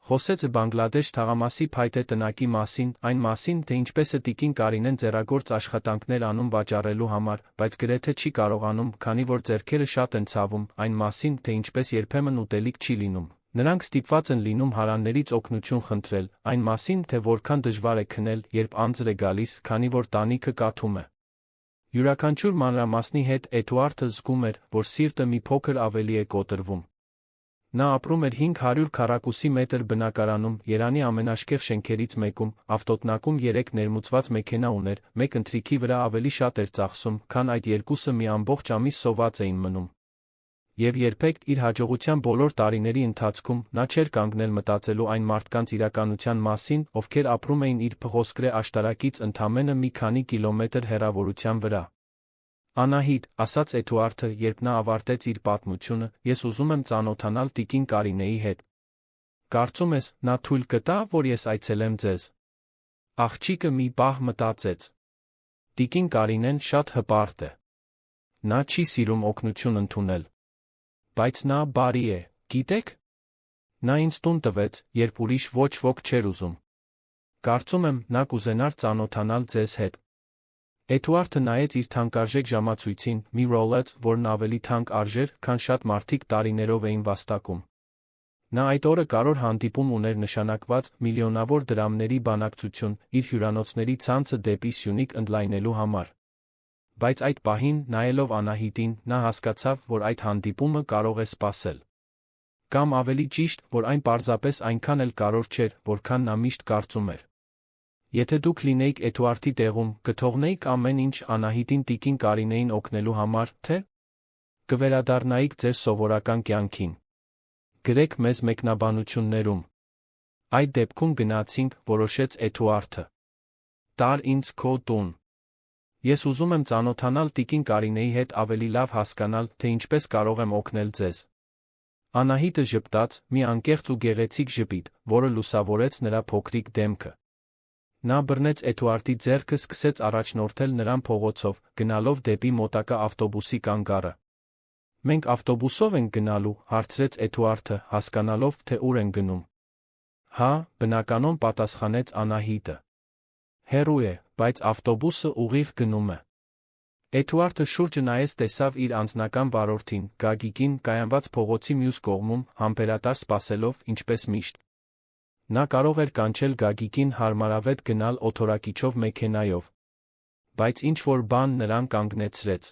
Խոսեց Բանգլադեշ թաղամասի փայտե տնակի մասին, այն մասին, թե ինչպես է տիկին Կարինեն ձեռագործ աշխատանքներ անում վաճառելու համար, բայց գրեթե չի կարողանում, քանի որ ձեռքերը շատ են ցավում, այն մասին, թե ինչպես երբեմն ուտելիք չի լինում։ Նրանք ստիպված են լինում հարաններից օգնություն խնդրել, այն մասին, թե որքան դժվար է քնել, երբ անձր է գալիս, քանի որ տանիքը կաթում է։ Յուրաքանչյուր մանրամասնի հետ Էդուարդը զգում էր, որ սիրտը մի փոքր ավելի է կոտրվում։ Նա ապրում էր 500 քառակուսի մետր բնակարանում, Երանի ամենաշխեղ շենքերից մեկում, ավտոտնակում 3 ներմուծված մեքենա ուներ, մեկ ընթրիքի վրա ավելի շատ էր ծախսում, քան այդ երկուսը մի ամբողջ ամիս սոված էին մնում։ Եվ երբեք իր հաջողության բոլոր տարիների ընթացքում նա չէր կանգնել մտածելու այն մարդկանց իրականության մասին, ովքեր ապրում էին իր փղոսկրե աշտարակից ընդամենը մի քանի կիլոմետր հեռավորության վրա։ Անահիտ, ասաց Էդուարդը, երբ նա ավարտեց իր պատմությունը, ես ուզում եմ ծանոթանալ տիկին Կարինեի հետ։ Կարծում ես, նա թույլ կտա, որ ես այցելեմ ձեզ։ Աղջիկը մի պահ մտածեց։ Տիկին Կարինեն շատ հպարտ է։ Նա չի սիրում օգնություն ընդունել։ Բայց նա բարի է, գիտեք։ Նա ինձ տուն տվեց, երբ ուրիշ ոչ ոք չէր ուզում։ Կարծում եմ, նա կուզենար ծանոթանալ ձեզ հետ։ Էդուարդը նայեց իր թանկարժեք ժամացույցին, մի Rolex, որն ավելի թանկ արժեր, քան շատ մարդիկ տարիներով էին վաստակում։ Նա այդ օրը կարևոր հանդիպում ուներ նշանակված միլիոնավոր դրամների բանակցություն իր հյուրանոցների ցանցը դեպի Սյունիք ընդլայնելու համար։ Բայց այդ պահին, նայելով Անահիտին, նա հասկացավ, որ այդ հանդիպումը կարող է սպասել։ Կամ ավելի ճիշտ, որ այն պարզապես այնքան էլ կարևոր չէր, որքան նա միշտ կարծում էր։ Եթե դուք լինեիք Էդուարդի տեղում, կթողնեիք ամեն ինչ Անահիտին տիկին Կարինեին օգնելու համար, թե՞ կվերադառնայիք ձեր սովորական կյանքին։ Գրեք մեզ մեկնաբանություններում։ Այդ դեպքում գնացինք, որոշեց Էդուարդը։ Տար ինձ քո տուն։ Ես ուզում եմ ծանոթանալ տիկին Կարինեի հետ ավելի լավ հասկանալ, թե ինչպես կարող եմ օգնել ձեզ։ Անահիտը ժպտաց, մի անկեղծ ու գեղեցիկ ժպիտ, որը լուսավորեց նրա փոքրիկ դեմքը։ Նա բռնեց Էդուարդի ձեռքը, սկսեց առաջնորդել նրան փողոցով, գնալով դեպի մոտակա ավտոբուսի կանգառը։ Մենք ավտոբուսով ենք գնալու, հարցրեց Էդուարդը, հասկանալով, թե ուր են գնում։ Հա, բնականում, պատասխանեց Անահիտը։ Հեռու է, բայց ավտոբուսը ուղիղ գնում է։ Էդուարդը շուրջը նայեց, տեսավ իր անձնական վարորդին, Գագիկին, կայանված փողոցի մյուս կողմում, համբերատար սպասելով, ինչպես միշտ։ Նա կարող էր կանչել Գագիկին հարմարավետ գնալ օթորակիչով մեքենայով։ Բայց ինչ-որ բան նրան կանգնեցրեց։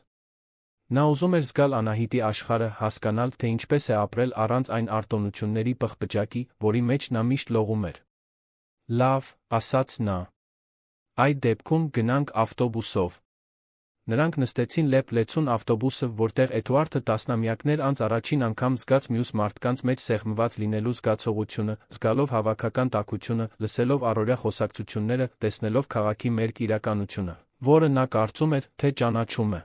Նա ուզում էր զգալ Անահիտի աշխարհը, հասկանալ, թե ինչպես է ապրել առանց այն արտոնությունների պղպջակի, որի մեջ նա միշտ լողում էր։ Լավ, ասաց նա։ Այդ դեպքում գնանք ավտոբուսով։ Նրանք նստեցին լեփ-լեցուն ավտոբուսը, որտեղ Էդուարդը տասնամյակներ անց առաջին անգամ զգաց մյուս մարդկանց մեջ սեղմված լինելու զգացողությունը, զգալով հավաքական տաքությունը, լսելով առօրյա խոսակցությունները, տեսնելով քաղաքի մերկ իրականությունը, որը նա կարծում էր, թե ճանաչում է։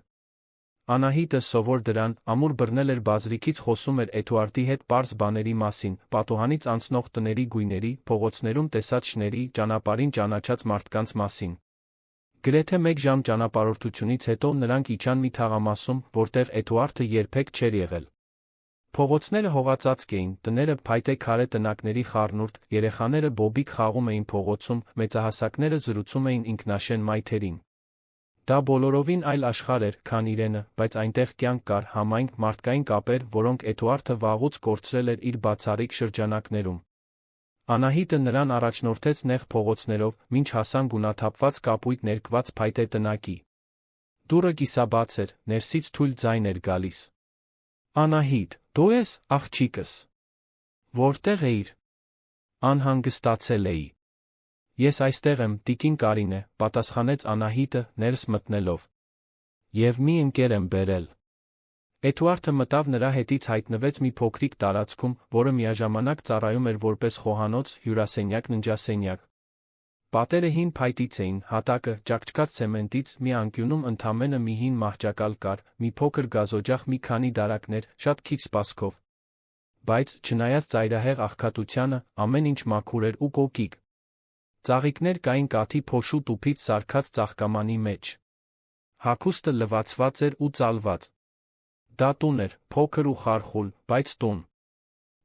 Անահիտը, սովոր դրան, ամուր բռնել էր բազրիքից, խոսում էր Էդուարդի հետ պարզ բաների մասին, պատուհանից անցնող տների գույների, փողոցներում տեսած շների, ճանապարհին ճանաչած մարդկանց մասին։ Գրեթե մեկ ժամ ճանապարհորդությունից հետո նրանք իջան մի թաղամասում, որտեղ Էդուարդը երբեք չէր եղել։ Փողոցները հողածածկ էին, տները փայտե քարե տնակների խառնուրդ, երեխաները բոբիկ խաղում էին փողոցում, մեծահասակները զրուցում էին ինքնաշեն մայթերին։ Դա բոլորովին այլ աշխարհ էր, քան իրենը, բայց այնտեղ կյանք կար, համայնք, մարդկային կապեր, որոնք Էդուարդը վաղուց կորցրել էր իր բացառիկ շրջանակներում։ Անահիտը նրան առաջնորդեց նեղ փողոցներով, մինչ հասան գունաթափված կապույտ ներկված փայտե տնակի։ Դուռը կիսաբաց էր, ներսից թույլ ձայն էր գալիս։ Անահիտ, դու ես, աղջիկս։ Որտեղ էիր։ Անհանգստացել էի։ Ես այստեղ եմ, տիկին Կարինե, պատասխանեց Անահիտը, ներս մտնելով։ Եվ մի ընկեր եմ բերել։ Էդուարդը մտավ նրա հետից, հայտնվեց մի փոքրիկ տարածքում, որը միաժամանակ ծառայում էր որպես խոհանոց, հյուրասենյակ, ննջասենյակ։ Պատերը հին փայտից էին, հատակը, ճաքճքած ցեմենտից, մի անկյունում ընդամենը մի հին մահճակալ կար, մի փոքր գազօջախ, մի քանի դարակներ, շատ քիչ սպասքով։ Բայց, չնայած ծայրահեղ աղքատությանը, ամեն ինչ մաքուր էր ու կոկիկ։ Ծաղիկներ կային կաթի փոշու տուփից սարքած ծաղկամանի մեջ։ Հագուստը լվացված էր ու ծալված։ Դա տուն էր, փոքր ու խարխուլ, բայց տուն։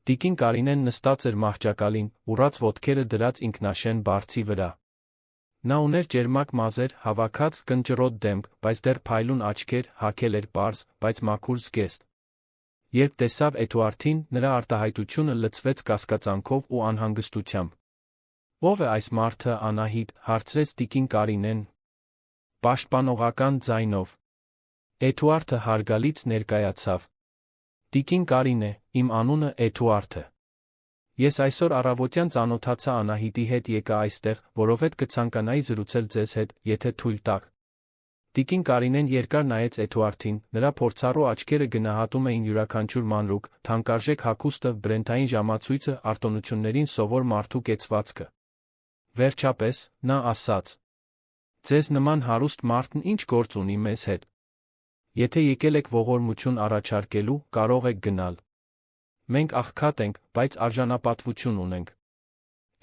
Տիկին Կարինեն նստած էր մահճակալին, ուռած ոտքերը դրած ինքնաշեն բարձի վրա։ Նա ուներ ճերմակ մազեր, հավաքած, կնճռոտ դեմք, բայց դեռ փայլուն աչքեր, հագել էր պարզ, բայց մաքուր զգեստ։ Երբ տեսավ Էդուարդին, նրա արտահայտությունը լցվեց կասկածանքով ու անհանգստությամբ։ Ո՞վ է այս մարդը, Անահիտ, հարցրեց տիկին Կարինեն։ Պաշտպանողական ձայնով։ Էդուարդը հարգալից ներկայացավ։ Տիկին Կարինե, իմ անունը Էդուարդ է։ Ես այսօր առավոտյան ծանոթացա Անահիտի հետ, եկա այստեղ, որովհետև կցանկանայի զրուցել ձեզ հետ, եթե թույլ տաք։ Տիկին Կարինեն երկար նայեց Էդուարդին, նրա փորձառու աչքերը գնահատում էին յուրաքանչյուր մանրուք, թանկարժեք հագուստը, բրենդային ժամացույցը, արտոնություններին սովոր մարդու կեցվածքը։ Վերջապես, նա ասաց. Ձեզ նման հարուստ մարդն ինչ գործ ունի մեզ հետ։ Եթե եկել եք ողորմություն առաջարկելու, կարող եք գնալ։ Մենք աղքատ ենք, բայց արժանապատվություն ունենք։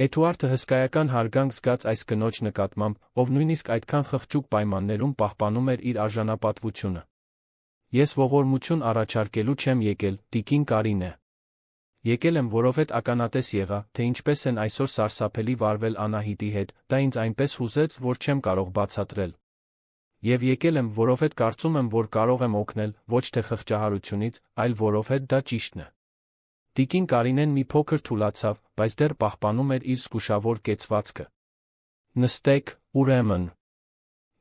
Էդուարդը հսկայական հարգանք զգաց այս կնոջ նկատմամբ, ով նույնիսկ այդքան խղճուկ պայմաններում պահպանում էր իր արժանապատվությունը։ Ես ողորմություն առաջարկելու չեմ եկել, տիկին Կարինե։ Եկել եմ, որովհետև ականատես եղա, թե ինչպես են այսօր սարսափելի վարվել Անահիտի հետ, դա ինձ այնպես հուզեց, որ չեմ կարող բացատրել։ Եվ եկել եմ, որովհետև կարծում եմ, որ կարող եմ օգնել, ոչ թե խղճահարությունից, այլ որովհետև դա ճիշտն է։ Տիկին Կարինեն մի փոքր թուլացավ, բայց դեռ պահպանում էր իր զգուշավոր կեցվածքը։ Նստեք, ուրեմն։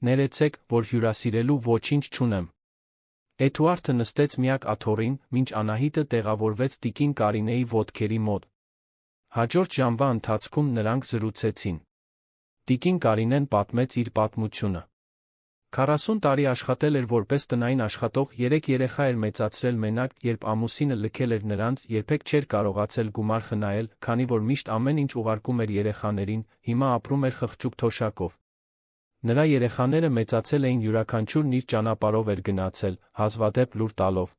Ներեցեք, որ հյուրասիրելու ոչինչ չունեմ։ Էդուարդը նստեց միակ աթոռին, մինչ Անահիտը տեղավորվեց տիկին Կարինեի ոտքերի մոտ։ Հաջորդ ժամվա ընթացքում նրանք զրուցեցին։ Տիկին Կարինեն պատմեց իր պատմությունը։ 40 տարի աշխատել էր որպես տնային աշխատող, 3 երեխա էր մեծացրել մենակ, երբ ամուսինը լքել էր նրանց, երբեք չէր կարողացել գումար խնայել, քանի որ միշտ ամեն ինչ ուղարկում էր երեխաներին, հիմա ապրում էր խղճուկ թոշակով։ Նրա երեխաները մեծացել էին, յուրաքանչյուրն իր ճանապարհով էր գնացել, հազվադեպ լուր տալով։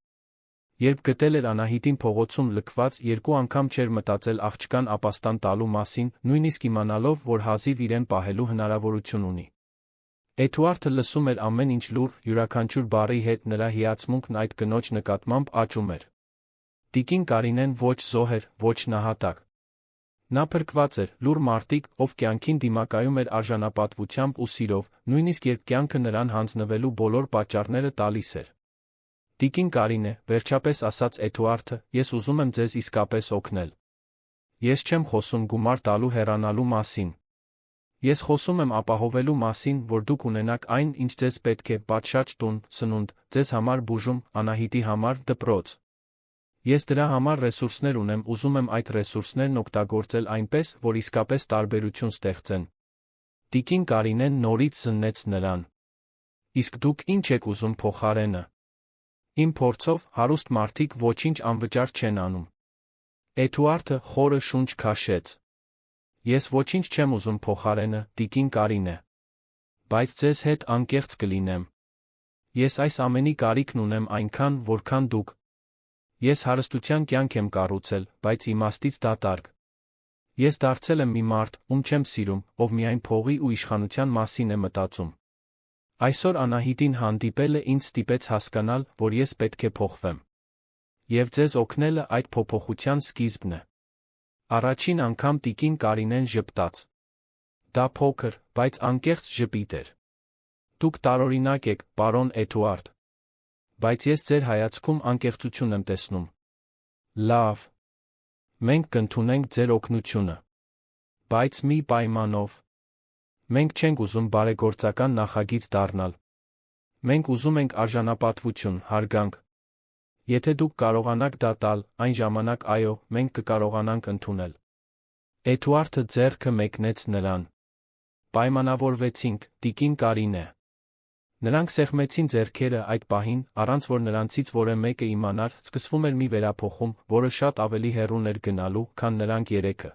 Երբ գտել էր Անահիտին փողոցում լքված, 2 անգամ չէր մտածել աղջկան ապաստան տալու մասին, նույնիսկ իմանալով, որ հազիվ իրեն պահելու հնարավորություն ունի։ Էդուարդը լսում էր ամեն ինչ լուռ, յուրաքանչյուր բառի հետ նրա հիացմունքն այդ կնոջ նկատմամբ աճում էր։ Տիկին Կարինեն ոչ զոհ էր, ոչ նահատակ։ Նա փրկված էր, լուռ մարդիկ, ով կյանքին դիմակայում էր արժանապատվությամբ ու սիրով, նույնիսկ երբ կյանքը նրան հանձնվելու բոլոր պատճառները տալիս էր։ Տիկին Կարինե, վերջապես ասաց Էդուարդը, ես ուզում եմ ձեզ իսկապես օգնել։ Ես չեմ խոսում գումար տալու հեռանալու մասին։ Ես խոսում եմ ապահովելու մասին, որ դուք ունենաք այն, ինչ ձեզ պետք է՝ պատշաճ տուն, սնունդ, ձեզ համար բուժում, Անահիտի համար դպրոց։ Ես դրա համար ռեսուրսներ ունեմ, ուզում եմ այդ ռեսուրսներն օգտագործել այնպես, որ իսկապես տարբերություն ստեղծեն։ Տիկին Կարինեն նորից զննեց նրան։ Իսկ դուք ինչ եք ուզում փոխարենը։ Իմ փորձով հարուստ մարդիկ ոչինչ անվճար չեն անում։ Էդուարդը խորը շունչ քաշեց։ Ես ոչինչ չեմ ուզում փոխարենը, տիկին Կարինե։ Բայց ձեզ հետ անկեղծ կլինեմ։ Ես այս ամենի կարիքն ունեմ այնքան, որքան դուք։ Ես հարստության կյանք եմ կառուցել, բայց իմաստից դատարկ։ Ես դարձել եմ մի մարդ, ում չեմ սիրում, ով միայն փողի ու իշխանության մասին է մտածում։ Այսօր Անահիտին հանդիպելը ինձ ստիպեց հասկանալ, որ ես պետք է փոխվեմ։ Եվ ձեզ օգնելը այդ փոփոխության սկիզբն է։ Առաջին անգամ տիկին Կարինեն ժպտաց։ Դա փոքր, բայց անկեղծ ժպիտ էր։ Դուք տարօրինակ եք, պարոն Էդուարդ։ Բայց ես ձեր հայացքում անկեղծություն եմ տեսնում։ Լավ։ Մենք կընդունենք ձեր օգնությունը։ Բայց մի պայմանով։ Մենք չենք ուզում բարեգործական նախագիծ դառնալ։ Մենք ուզում ենք արժանապատվություն, հարգանք։ Եթե դուք կարողանաք դա տալ, այն ժամանակ այո, մենք կկարողանանք ընդունել։ Էդուարդը ձեռքը մեկնեց նրան։ Պայմանավորվեցինք, տիկին Կարինե։ Նրանք սեղմեցին ձեռքերը այդ պահին, առանց որ նրանցից որևէ մեկը իմանար, սկսվում էր մի վերափոխում, որը շատ ավելի հեռուն էր գնալու, քան նրանք երեքը։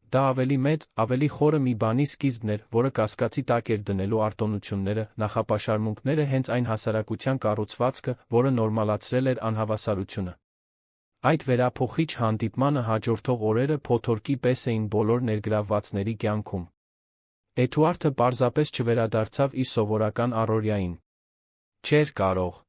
Դա ավելի մեծ, ավելի խորը մի բանի սկիզբն էր, որը կասկածի տակ էր դնելու արտոնությունները, նախապաշարմունքները, հենց այն հասարակության կառուցվածքը, որը նորմալացրել էր անհավասարությունը։ Այդ վերափոխիչ հանդիպմանը հաջորդող օրերը փոթորկի պես էին բոլոր ներգրավվածների կյանքում։ Էդուարդը պարզապես չվերադարձավ իր սովորական առօրյային։ Չէր կարող։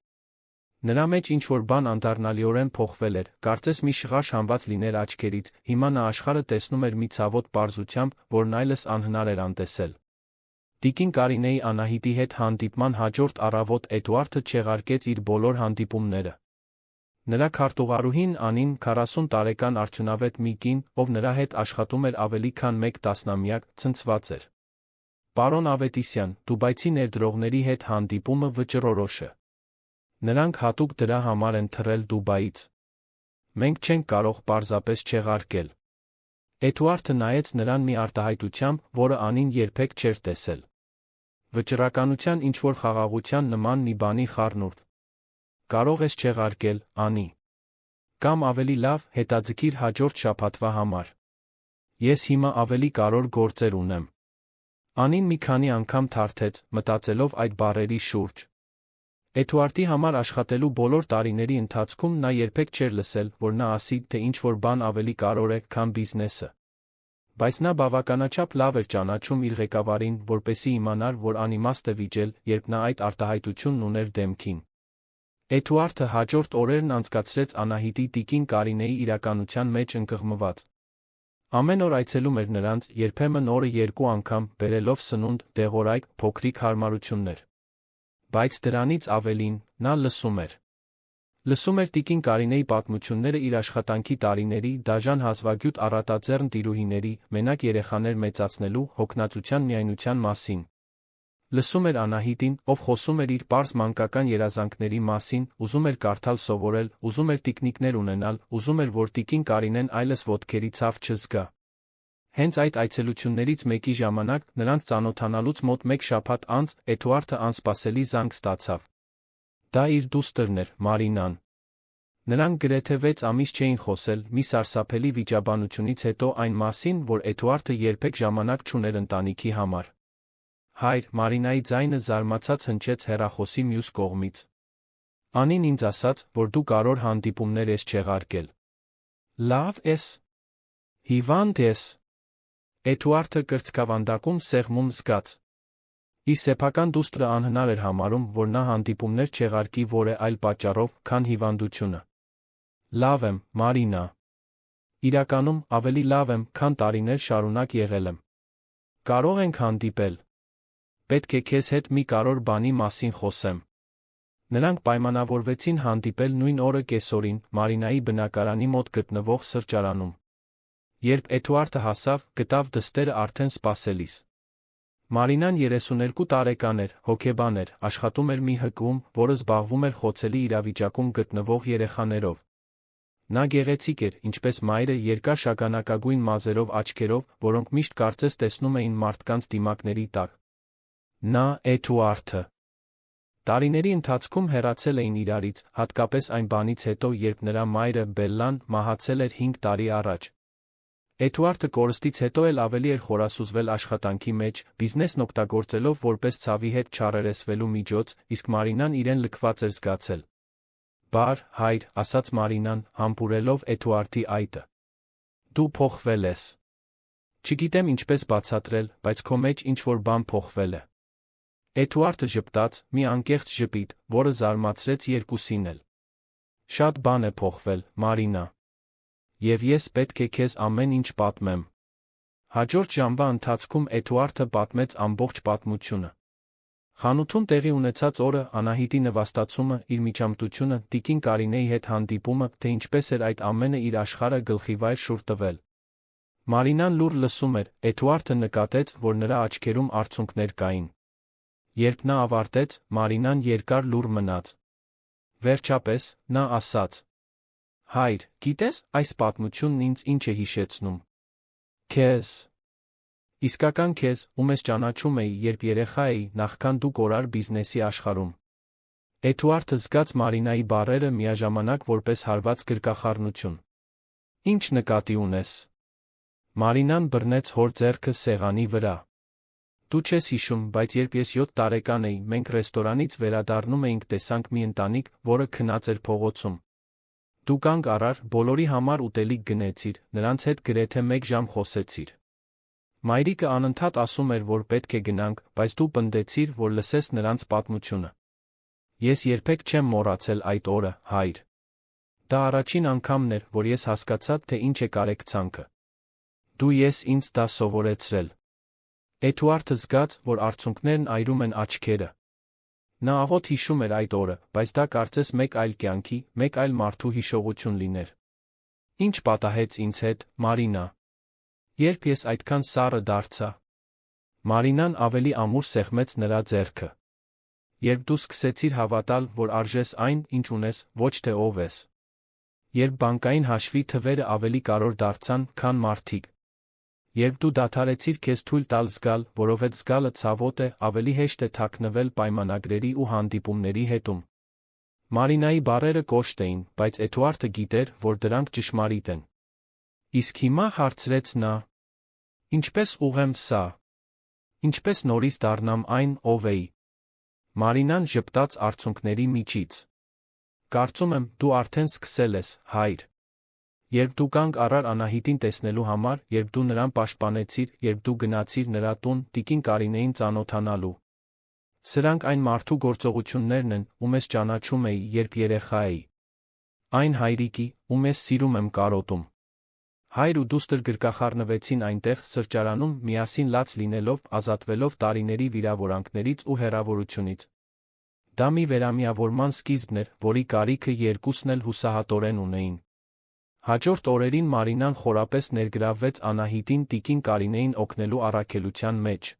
Նրա մեջ ինչ-որ բան անդառնալիորեն փոխվել էր, կարծես մի շղարշ հանված լիներ աչքերից, հիմա նա աշխարհը տեսնում էր մի ցավոտ պարզությամբ, որն այլս անհնար էր անտեսել։ Տիկին Կարինեի Անահիտի հետ հանդիպման հաջորդ առավոտ Էդուարդը չեղարկեց իր բոլոր հանդիպումները։ Նրա քարտուղարուհին Անին, 40 տարեկան արդյունավետ մի կին, ով նրա հետ աշխատում էր ավելի քան 1 տասնամյակ, ցնցված էր։ Պարոն Ավետիսյան, դուբայցի ներդրողների հետ հանդիպումը վճռորոշ է։ Նրանք հատուկ դրա համար են թռել Դուբայից։ Մենք չենք կարող պարզապես չեղարկել։ Էդուարդը նայեց նրան մի արտահայտությամբ, որը Անին երբեք չէր տեսել։ Վճռականության ինչ-որ խաղաղության նման մի բանի խառնուրդ։ Կարող ես չեղարկել, Անի։ Կամ ավելի լավ, հետաձգիր հաջորդ շաբաթվա համար։ Ես հիմա ավելի կարևոր գործեր ունեմ։ Անին մի քանի անգամ թարթեց, մտածելով այդ բառերի շուրջ։ Էդուարդի համար աշխատելու բոլոր տարիների ընթացքում նա երբեք չէր լսել, որ նա ասի, թե ինչ-որ բան ավելի կարևոր է, քան բիզնեսը։ Բայց նա բավականաչափ լավ էր ճանաչում իր ղեկավարին, որպեսզի իմանար, որ անիմաստ է վիճել, երբ նա այդ արտահայտությունն ուներ դեմքին։ Էդուարդը հաջորդ օրերն անցկացրեց Անահիտի տիկին Կարինեի իրականության մեջ ընկղմված։ Ամեն օր այցելում էր նրանց, երբեմն օրը 2 անգամ, բերելով սնունդ, դեղորայք, փոքրիկ հարմարություններ։ Բայց դրանից ավելին, նա լսում էր։ Լսում էր տիկին Կարինեի պատմությունները իր աշխատանքի տարիների, դաժան հազվագյուտ առատաձեռն տիրուհիների, մենակ երեխաներ մեծացնելու, հոգնածության միայնության մասին։ Լսում էր Անահիտին, ով խոսում էր իր պարզ մանկական երազանքների մասին, ուզում էր կարդալ սովորել, ուզում էր տիկնիկներ ունենալ, ուզում էր, որ տիկին Կարինեն այլևս ոտքերի ցավ չզգա։ Հենց այդ այցելություններից մեկի ժամանակ, նրանց ծանոթանալուց մոտ 1 շաբաթ անց, Էդուարդը անսպասելի զանգ ստացավ։ Դա իր դուստրն էր, Մարինան։ Նրանք գրեթե 6 ամիս չէին խոսել, մի սարսափելի վիճաբանությունից հետո այն մասին, որ Էդուարդը երբեք ժամանակ չուներ ընտանիքի համար։ Հայր, Մարինայի ձայնը զարմացած հնչեց հեռախոսի մյուս կողմից։ Անին ինձ ասաց, որ դու կարոր հանդիպումներ ես չեղարկել։ Լավ ես։ Հիվանդ ես։ Էդուարդը կրծքավանդակում սեղմում զգաց։ Իր սեփական դուստրը անհնար էր համարում, որ նա հանդիպումներ չեղարկի որևէ այլ պատճառով, քան հիվանդությունը։ Լավ եմ, Մարինա։ Իրականում, ավելի լավ եմ, քան տարիներ շարունակ եղել եմ։ Կարող ենք հանդիպել։ Պետք է քեզ հետ մի կարևոր բանի մասին խոսեմ։ Նրանք պայմանավորվեցին հանդիպել նույն օրը կեսօրին, Մարինայի բնակարանի մոտ գտնվող սրճարանում։ Երբ Էդուարդը հասավ, գտավ դստերը արդեն սպասելիս։ Մարինան 32 տարեկան էր, հոգեբան էր, աշխատում էր մի ՀԿ-ում, որը զբաղվում էր խոցելի իրավիճակում գտնվող երեխաներով։ Նա գեղեցիկ էր, ինչպես մայրը, երկար շագանակագույն մազերով աչքերով, որոնք միշտ կարծես տեսնում էին մարդկանց դիմակների տակ։ Նա, Էդուարդը, տարիների ընթացքում հեռացել էին իրարից, հատկապես այն բանից հետո, երբ նրա մայրը, Բելլան, մահացել էր 5 տարի առաջ։ Էդուարդը կորստից հետո էլ ավելի էր խորասուզվել աշխատանքի մեջ, բիզնեսն օգտագործելով որպես ցավի հետ չարերեսվելու միջոց, իսկ Մարինան իրեն լքված էր զգացել։ Բար, հայր, ասաց Մարինան, համբուրելով Էդուարդի այտը։ Դու փոխվել ես։ Չգիտեմ ինչպես բացատրել, բայց քո մեջ ինչ-որ բան փոխվել է։ Էդուարդը ժպտաց, մի անկեղծ ժպիտ, որը զարմացրեց երկուսին էլ։ Շատ բան է փոխվել, Մարինա։ Եվ ես պետք է քեզ ամեն ինչ պատմեմ։ Հաջորդ ժամվա ընթացքում Էդուարդը պատմեց ամբողջ պատմությունը։ Խանութում տեղի ունեցած օրը, Անահիտի նվաստացումը, իր միջամտությունը, տիկին Կարինեի հետ հանդիպումը, թե ինչպես էր այդ ամենը իր աշխարհը գլխիվայր շուռ տվել։ Մարինան լուռ լսում էր, Էդուարդը նկատեց, որ նրա աչքերում արցունքներ կային։ Երբ նա ավարտեց, Մարինան երկար լուռ մնաց։ Վերջապես, նա ասաց. Հայր, գիտես, այս պատմությունն ինձ ինչ է հիշեցնում։ Քեզ։ Իսկական քեզ, ում ես ճանաչում էի, երբ երեխա էի, նախքան դու կորար բիզնեսի աշխարհում։ Էդուարդը զգաց Մարինայի բառերը միաժամանակ որպես հարված գրկախառնություն։ Ինչ նկատի ունես։ Մարինան բռնեց հոր ձեռքը սեղանի վրա։ Դու չես հիշում, բայց երբ ես 7 տարեկան էի, մենք ռեստորանից վերադառնում էինք, տեսանք մի ընտանիք, որը քնած էր փողոցում։ Դու կանգ առար, բոլորի համար ուտելիք գնեցիր, նրանց հետ գրեթե 1 ժամ խոսեցիր։ Մայրիկը անընդհատ ասում էր, որ պետք է գնանք, բայց դու պնդեցիր, որ լսես նրանց պատմությունը։ Ես երբեք չեմ մոռացել այդ օրը, հայր։ Դա առաջին անգամն էր, որ ես հասկացա, թե ինչ է կարեկցանքը։ Դու ես ինձ դա սովորեցրել։ Էդուարդը զգաց, որ արցունքներն այրում են աչքերը։ Նա աղոտ հիշում էր այդ օրը, բայց դա կարծես մեկ այլ կյանքի, մեկ այլ մարդու հիշողություն լիներ։ Ինչ պատահեց ինձ հետ, Մարինա։ Երբ ես այդքան սառը դարձա։ Մարինան ավելի ամուր սեղմեց նրա ձեռքը։ Երբ դու սկսեցիր հավատալ, որ արժես այն, ինչ ունես, ոչ թե ով ես։ Երբ բանկային հաշվի թվերը ավելի կարևոր դարձան, քան մարդիկ։ Երբ դու դադարեցիր քեզ թույլ տալ զգալ, որովհետև զգալը ցավոտ է, ավելի հեշտ է թաքնվել պայմանագրերի ու հանդիպումների հետում։ Մարինայի բառերը կոշտ էին, բայց Էդուարդը գիտեր, որ դրանք ճշմարիտ են։ Իսկ հիմա հարցրեց նա. Ինչպես ուղղեմ սա։ Ինչպես նորից դառնամ այն, ով էի։ Մարինան ժպտաց արցունքների միջից։ Կարծում եմ, դու արդեն սկսել ես, հայր։ Երբ դու կանգ առար Անահիտին տեսնելու համար, երբ դու նրան պաշտպանեցիր, երբ դու գնացիր նրա տուն, տիկին Կարինեին ծանոթանալու։ Սրանք այն մարդու գործողություններն են, ում ես ճանաչում էի, երբ երեխա էի։ Այն հայրիկի, ում ես սիրում եմ կարոտում։ Հայր ու դուստր գրկախառնվեցին այնտեղ, սրճարանում, միասին լաց լինելով, ազատվելով տարիների վիրավորանքներից ու հեռավորությունից։ Դա մի վերամիավորման սկիզբն էր, որի կարիքը երկուսն էլ հուսահատորեն ունեին։ Հաջորդ օրերին Մարինան խորապես ներգրավվեց Անահիտին տիկին Կարինեին օգնելու առաքելության մեջ։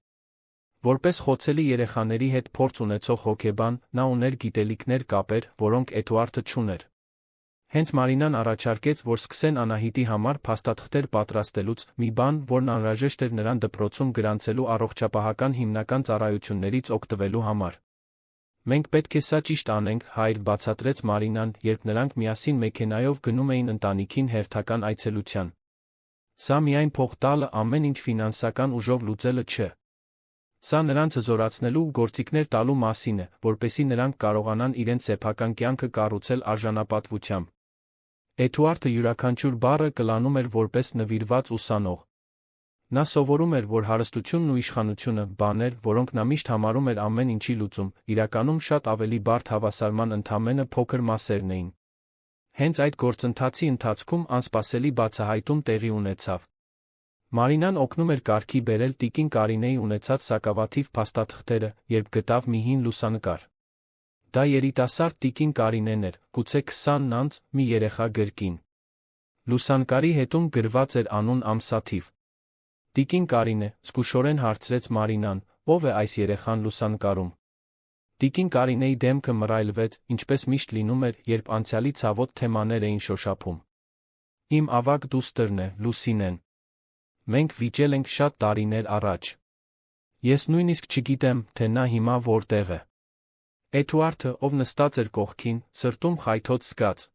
Որպես խոցելի երեխաների հետ փորձ ունեցող հոգեբան, նա ուներ գիտելիքներ կապեր, որոնք Էդուարդը չուներ։ Հենց Մարինան առաջարկեց, որ սկսեն Անահիտի համար փաստաթղթեր պատրաստելուց, մի բան, որն անհրաժեշտ էր նրան դպրոցում գրանցելու առողջապահական հիմնական ծառայություններից օգտվելու համար։ Մենք պետք է սա ճիշտ անենք, հայր, բացատրեց Մարինան, երբ նրանք միասին մեքենայով գնում էին ընտանիքին հերթական այցելության։ Սա միայն փող տալը, ամեն ինչ ֆինանսական ուժով լուծելը չէ։ Սա նրանց զորացնելու ու գործիքներ տալու մասին է, որպեսզի նրանք կարողանան իրենց սեփական կյանքը կառուցել արժանապատվությամբ։ Էդուարդը յուրաքանչյուր բառը կլանում էր որպես նվիրված ուսանող։ Նա սովորում էր, որ հարստությունն ու իշխանությունը, բաներ, որոնք նա միշտ համարում էր ամեն ինչի լուծում, իրականում շատ ավելի բարդ հավասարման ընդամենը փոքր մասերն էին։ Հենց այդ գործընթացի ընթացքում անսպասելի բացահայտում տեղի ունեցավ։ Մարինան օգնում էր կարգի բերել տիկին Կարինեի ունեցած սակավաթիվ փաստաթղթերը, երբ գտավ մի հին լուսանկար։ Դա երիտասարդ տիկին Կարինեն էր, գուցե 20 անց, մի երեխա գրկին։ Լուսանկարի հետում գրված էր անուն ամսաթիվ։ Տիկին Կարինե, զգուշորեն հարցրեց Մարինան, ո՞վ է այս երեխան լուսանկարում։ Տիկին Կարինեի դեմքը մռայլվեց, ինչպես միշտ լինում էր, երբ անցյալի ցավոտ թեմաներ էին շոշափում։ Իմ ավագ դուստրն է, Լուսինեն։ Մենք վիճել ենք շատ տարիներ առաջ։ Ես նույնիսկ չգիտեմ, թե նա հիմա որտեղ է։ Էդուարդը, ով նստած էր կողքին, սրտում խայթոց զգաց։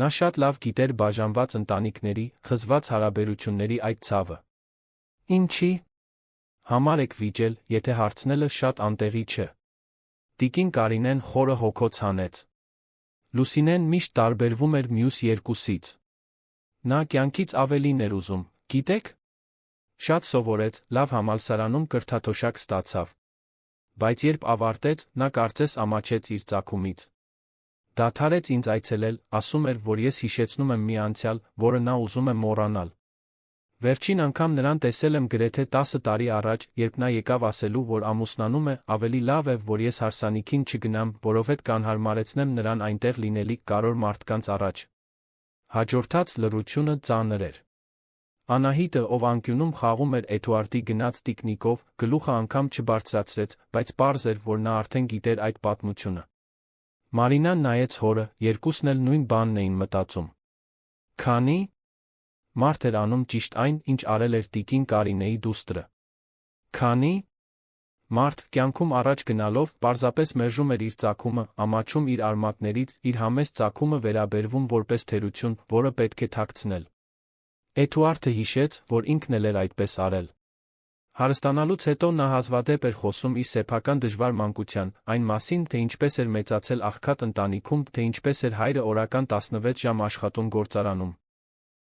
Նա շատ լավ գիտեր բաժանված ընտանիքների, խզված հարաբերությունների այդ ցավը։ Ինչի՞ համար եք վիճել, եթե հարցնելը շատ անտեղի չէ։ Տիկին Կարինեն խորը հոգոց հանեց։ Լուսինեն միշտ տարբերվում էր մյուս երկուսից։ Նա կյանքից ավելին էր ուզում, գիտեք։ Շատ սովորեց, լավ համալսարանում կրթաթոշակ ստացավ։ Բայց երբ ավարտեց, նա կարծես ամաչեց իր ծագումից։ Դադարեց ինձ այցելել, ասում էր, որ ես հիշեցնում եմ մի անցյալ, որը նա ուզում է մոռանալ։ Վերջին անգամ նրան տեսել եմ գրեթե 10 տարի առաջ, երբ նա եկավ ասելու, որ ամուսնանում է, ավելի լավ է, որ ես հարսանիքին չգնամ, որովհետև կանհարմարեցնեմ նրան այնտեղ լինելիք կարոր մարդկանց առաջ։ Հաջորդած լռությունը ծանր էր։ Անահիտը, ով անկյունում խաղում էր Էդուարդի գնած տիկնիկով, գլուխը անգամ չբարձրացրեց, բայց պարզ էր, որ նա արդեն գիտեր այդ պատմությունը։ Մարինան նայեց հորը, երկուսն էլ նույն բանն էին մտածում։ Քանի՞ մարդ էր անում ճիշտ այն, ինչ արել էր տիկին Կարինեի դուստրը։ Քանի՞ մարդ կյանքում առաջ գնալով պարզապես մերժում էր իր ծագումը, ամաչում իր արմատներից, իր համեստ ծագումը վերաբերվում որպես թերություն, որը պետք է թաքցնել։ Էդուարդը հիշեց, որ ինքն էլ էր այդպես արել։ Հարստանալուց հետո նա հազվադեպ էր խոսում իր սեփական դժվար մանկության, այն մասին, թե ինչպես էր մեծացել աղքատ ընտանիքում, թե ինչպես էր հայրը օրական 16 ժամ աշխատում գործարանում։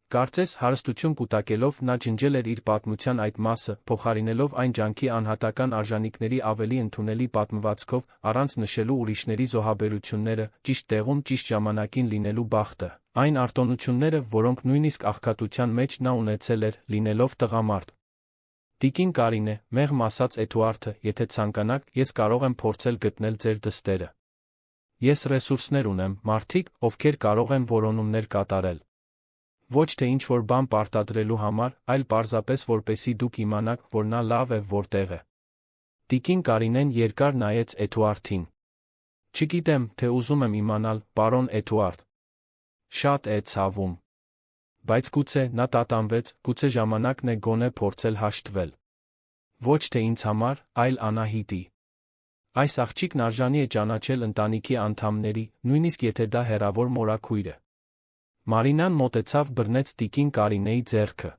Կարծես հարստություն կուտակելով նա ջնջել էր իր պատմության այդ մասը, փոխարինելով այն ջանքի անհատական արժանինքների ավելի ընդունելի պատմվածքով, առանց նշելու ուրիշների զոհաբերությունները, ճիշտ տեղում ճիշտ ժամանակին լինելու բախտը, այն արտոնությունները, որոնք նույնիսկ աղքատության մեջ նա ունեցել էր, լինելով տղամարդ։ Տիկին Կարինե, մեղմ ասաց Էդուարդը, եթե ցանկանաք, ես կարող եմ փորձել գտնել ձեր դստերը։ Ես ռեսուրսներ ունեմ, մարդիկ, ովքեր կարող են որոնումներ կատարել։ Ոչ թե ինչ-որ բան պարտադրելու համար, այլ պարզապես որպեսզի դուք իմանաք, որ նա լավ է, որտեղ է։ Տիկին Կարինեն երկար նայեց Էդուարդին։ Չգիտեմ, թե ուզում եմ իմանալ, պարոն Էդուարդ։ Շատ է ցավում։ Բայց գուցե նա տատանվեց, գուցե ժամանակն է գոնե փորձել հաշտվել։ Ոչ թե ինձ համար, այլ Անահիտի։ Այս աղջիկն արժանի է ճանաչել ընտանիքի անդամների, նույնիսկ եթե դա հեռավոր մորաքույր է։ Մարինան մոտեցավ բռնեց տիկին Կարինեի ձեռքը։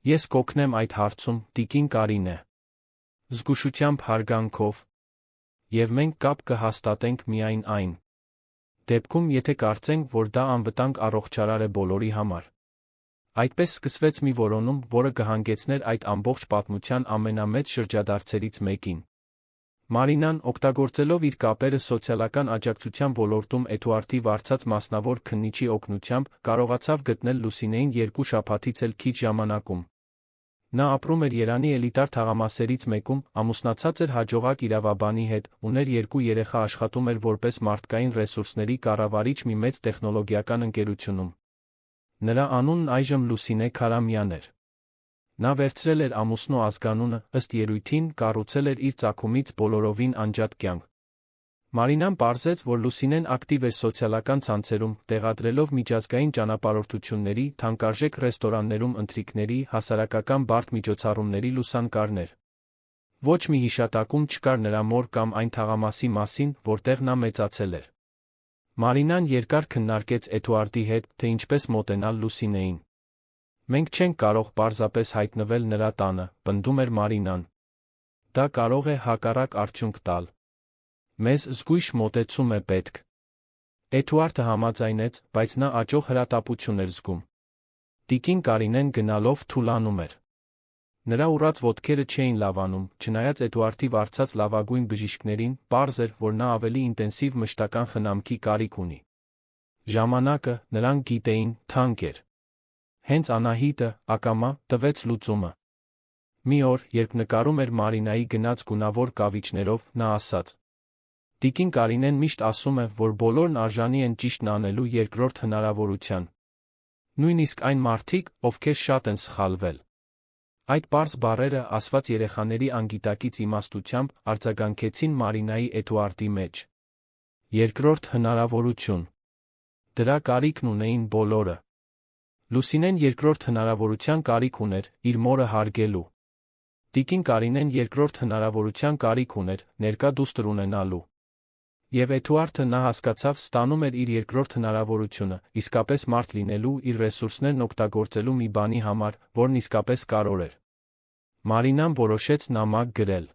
Ես կօգնեմ այդ հարցում, տիկին Կարինե։ Զգուշությամբ հարգանքով։ Եվ մենք կապ կհաստատենք միայն այն Դեպքում եթե կարծենք, որ դա անվտանգ առողջարար է բոլորի համար։ Այդպես սկսվեց մի որոնում, որը կհանգեցներ այդ ամբողջ պատմության ամենամեծ շրջադարձերից մեկին։ Մարինան, օգտագործելով իր կապերը սոցիալական աջակցության ոլորտում Էդուարդի վարձած մասնավոր քննիչի օգնությամբ, կարողացավ գտնել Լուսինեին 2 շաբաթից էլ քիչ ժամանակում։ Նա ապրում էր Երանի էլիտար թաղամասերից մեկում, ամուսնացած էր հաջողակ իրավաբանի հետ, ուներ 2 երեխա, աշխատում էր որպես մարդկային ռեսուրսների կառավարիչ մի մեծ տեխնոլոգիական ընկերությունում։ Նրա անունն այժմ Լուսինե Քարամյան էր։ Նա վերցրել էր ամուսնու ազգանունը, ըստ երույթին, կառուցել էր իր ծագումից բոլորովին անջատ կյանք։ Մարինան պարզեց, որ Լուսինեն ակտիվ էր սոցիալական ցանցերում, տեղադրելով միջազգային ճանապարհորդությունների, թանկարժեք ռեստորաններում ընթրիքների, հասարակական բարդ միջոցառումների լուսանկարներ։ Ոչ մի հիշատակում չկար նրա մոր կամ այն թաղամասի մասին, որտեղ նա մեծացել էր։ Մարինան երկար քննարկեց Էդուարդի հետ, թե ինչպես մոտենալ Լուսինեին։ Մենք չենք կարող պարզապես հայտնվել նրա տանը, պնդում էր Մարինան։ Դա կարող է հակառակ արդյունք տալ։ Մեզ զգույշ մոտեցում է պետք։ Էդուարդը համաձայնեց, բայց նա աճող հրատապություն էր զգում։ Տիկին Կարինեն գնալով թուլանում էր։ Նրա ուռած ոտքերը չէին լավանում, չնայած Էդուարդի վարձած լավագույն բժիշկներին, պարզ էր, որ նա ավելի ինտենսիվ մշտական խնամքի կարիք ունի։ Ժամանակը, նրանք գիտեին, թանկ էր։ Հենց Անահիտը, ակամա, տվեց լուծումը։ Մի օր, երբ նկարում էր Մարինայի գնած գունավոր կավիճներով, նա ասաց. Տիկին Կարինեն միշտ ասում է, որ բոլորն արժանի են ճիշտն անելու երկրորդ հնարավորության։ Նույնիսկ այն մարդիկ, ովքեր շատ են սխալվել։ Այդ պարզ բառերը, ասված երեխաների անգիտակից իմաստությամբ, արձագանքեցին Մարինայի Էդուարդի մեջ։ Երկրորդ հնարավորություն։ Դրա կարիքն ունեին բոլորը։ Լուսինեն երկրորդ հնարավորության կարիք ուներ, իր մորը հարգելու։ Տիկին Կարինեն երկրորդ հնարավորության կարիք ուներ, ներկա դուստր ունենալու։ Եվ Էդուարդը, նա հասկացավ, ստանում էր իր երկրորդ հնարավորությունը, իսկապես մարդ լինելու, իր ռեսուրսներն օգտագործելու մի բանի համար, որն իսկապես կարևոր էր։ Մարինան որոշեց նամակ գրել։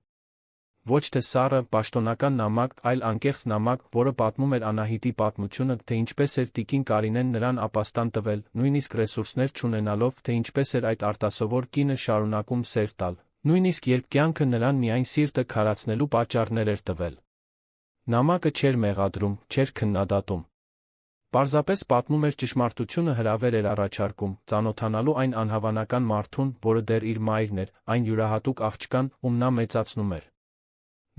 Ոչ թե սառը, պաշտոնական նամակ, այլ անկեղծ նամակ, որը պատմում էր Անահիտի պատմությունը, թե ինչպես էր տիկին Կարինեն նրան ապաստան տվել, նույնիսկ ռեսուրսներ չունենալով, թե ինչպես էր այդ արտասովոր կինը շարունակում սեր տալ, նույնիսկ երբ կյանքը նրան միայն սիրտը քարացնելու պատճառներ էր տվել։ Նամակը չէր մեղադրում, չէր քննադատում։ Պարզապես պատմում էր ճշմարտությունը, հրավեր էր առաջարկում, ծանոթանալու այն անհավանական մարդուն, որը դեռ իր մայրն էր, այն յուրահատուկ աղջկան, ում նա մեծացնում էր։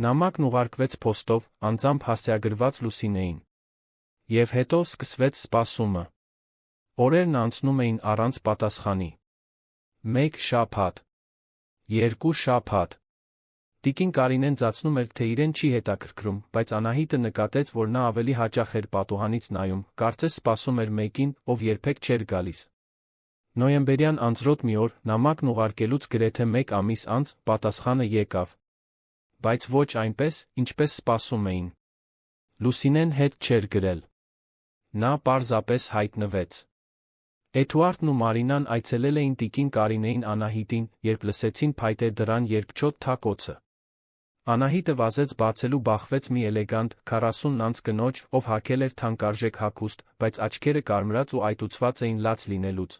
Նամակն ուղարկվեց փոստով, անձամբ հասցեագրված Լուսինեին։ Եվ հետո սկսվեց սպասումը։ Օրերն անցնում էին առանց պատասխանի։ 1 շաբաթ, 2 շաբաթ։ Տիկին Կարինեն ծածնում էր, թե իրեն չի հետաքրքրում, բայց Անահիտը նկատեց, որ նա ավելի հաճախ էր պատուհանից նայում, կարծես սպասում էր մեկին, ով երբեք չէր գալիս։ Նոյեմբերյան անձրոտ մի օր, նամակն ուղարկելուց գրեթե 1 ամիս անց, պատասխանը եկավ։ Բայց ոչ այնպես, ինչպես սպասում էին։ Լուսինեն հետ չէր գրել։ Նա պարզապես հայտնվեց։ Էդուարդն ու Մարինան այցելել էին տիկին Կարինեին Անահիտին, երբ լսեցին փայտե դռան երկչոտ թակոցը։ Անահիտը վազեց բացելու, բախվեց մի էլեգանտ, 40 անց կնոջ, ով հագել էր թանկարժեք հագուստ, բայց աչքերը կարմրած ու այտուցված էին լաց լինելուց։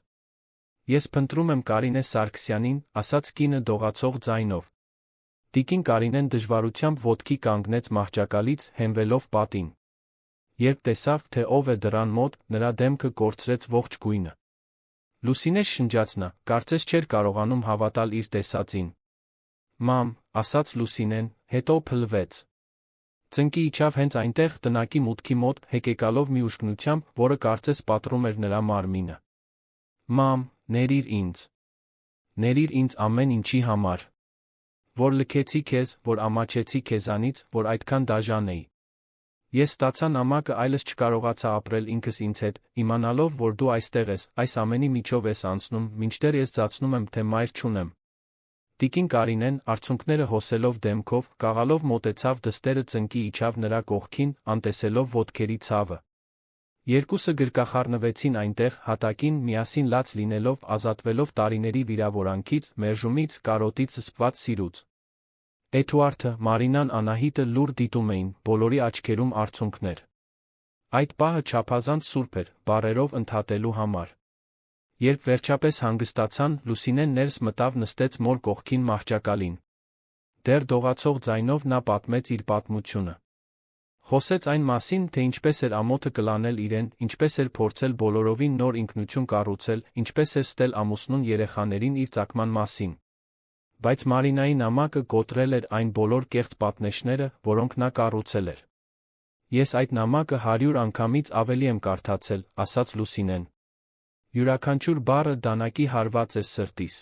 Ես փնտրում եմ Կարինե Սարգսյանին, ասաց կինը դողացող ձայնով։ Տիկին Կարինեն դժվարությամբ ոտքի կանգնեց մահճակալից, հենվելով պատին։ Երբ տեսավ, թե ով է դռան մոտ, նրա դեմքը կորցրեց ողջ գույնը։ Լուսինե շնջաց նա, կարծես չէր կարողանում հավատալ իր տեսածին։ Մամ, ասաց Լուսինեն, հետո փլվեց։ Ծնկի իջավ հենց այնտեղ, տնակի մուտքի մոտ, հեկեկալով մի ուշքնությամբ, որը կարծես պատռում էր նրա մարմինը։ Մամ, ներիր ինձ։ Ներիր ինձ ամեն ինչի համար։ Որ լքեցի քեզ, որ ամաչեցի քեզանից, որ այդքան դաժան էի։ Ես ստացա նամակը, այլս չկարողացա ապրել ինքս ինձ հետ, իմանալով, որ դու այստեղ ես, այս ամենի միջով ես անցնում, մինչդեռ ես ձացնում եմ, թե մայր չունեմ։ Տիկին Կարինեն, արցունքները հոսելով դեմքով, կաղալով մոտեցավ, դստերը ծնկի իջավ նրա կողքին, անտեսելով ոտքերի ցավը։ Երկուսը գրկախառնվեցին այնտեղ, հատակին, միասին լաց լինելով, ազատվելով տարիների վիրավորանքից, մերժումից, կարոտից զսպված սիրուց։ Էդուարդը, Մարինան, Անահիտը լուր դիտում էին, բոլորի աչքերում արցունքներ։ Այդ պահը չափազանց սուրբ էր, բառերով ընդհատելու համար։ Երբ վերջապես հանգստացան, Լուսինեն ներս մտավ նստեց մոր կողքին մահճակալին։ Դեռ դողացող ձայնով նա պատմեց իր պատմությունը։ Խոսեց այն մասին, թե ինչպես էր ամոթը կլանել իրեն, ինչպես էր փորձել բոլորովին նոր ինքնություն կառուցել, ինչպես էր ստել ամուսնուն երեխաներին իր ծագման մասին։ Բայց Մարինայի նամակը կոտրել էր այն բոլոր կեղծ պատնեշները, որոնք նա կառուցել էր։ Ես այդ նամակը 100 անգամից ավելի եմ կարդացել, ասաց Լուսինեն։ Յուրաքանչյուր բառը դանակի հարված էր սրտիս։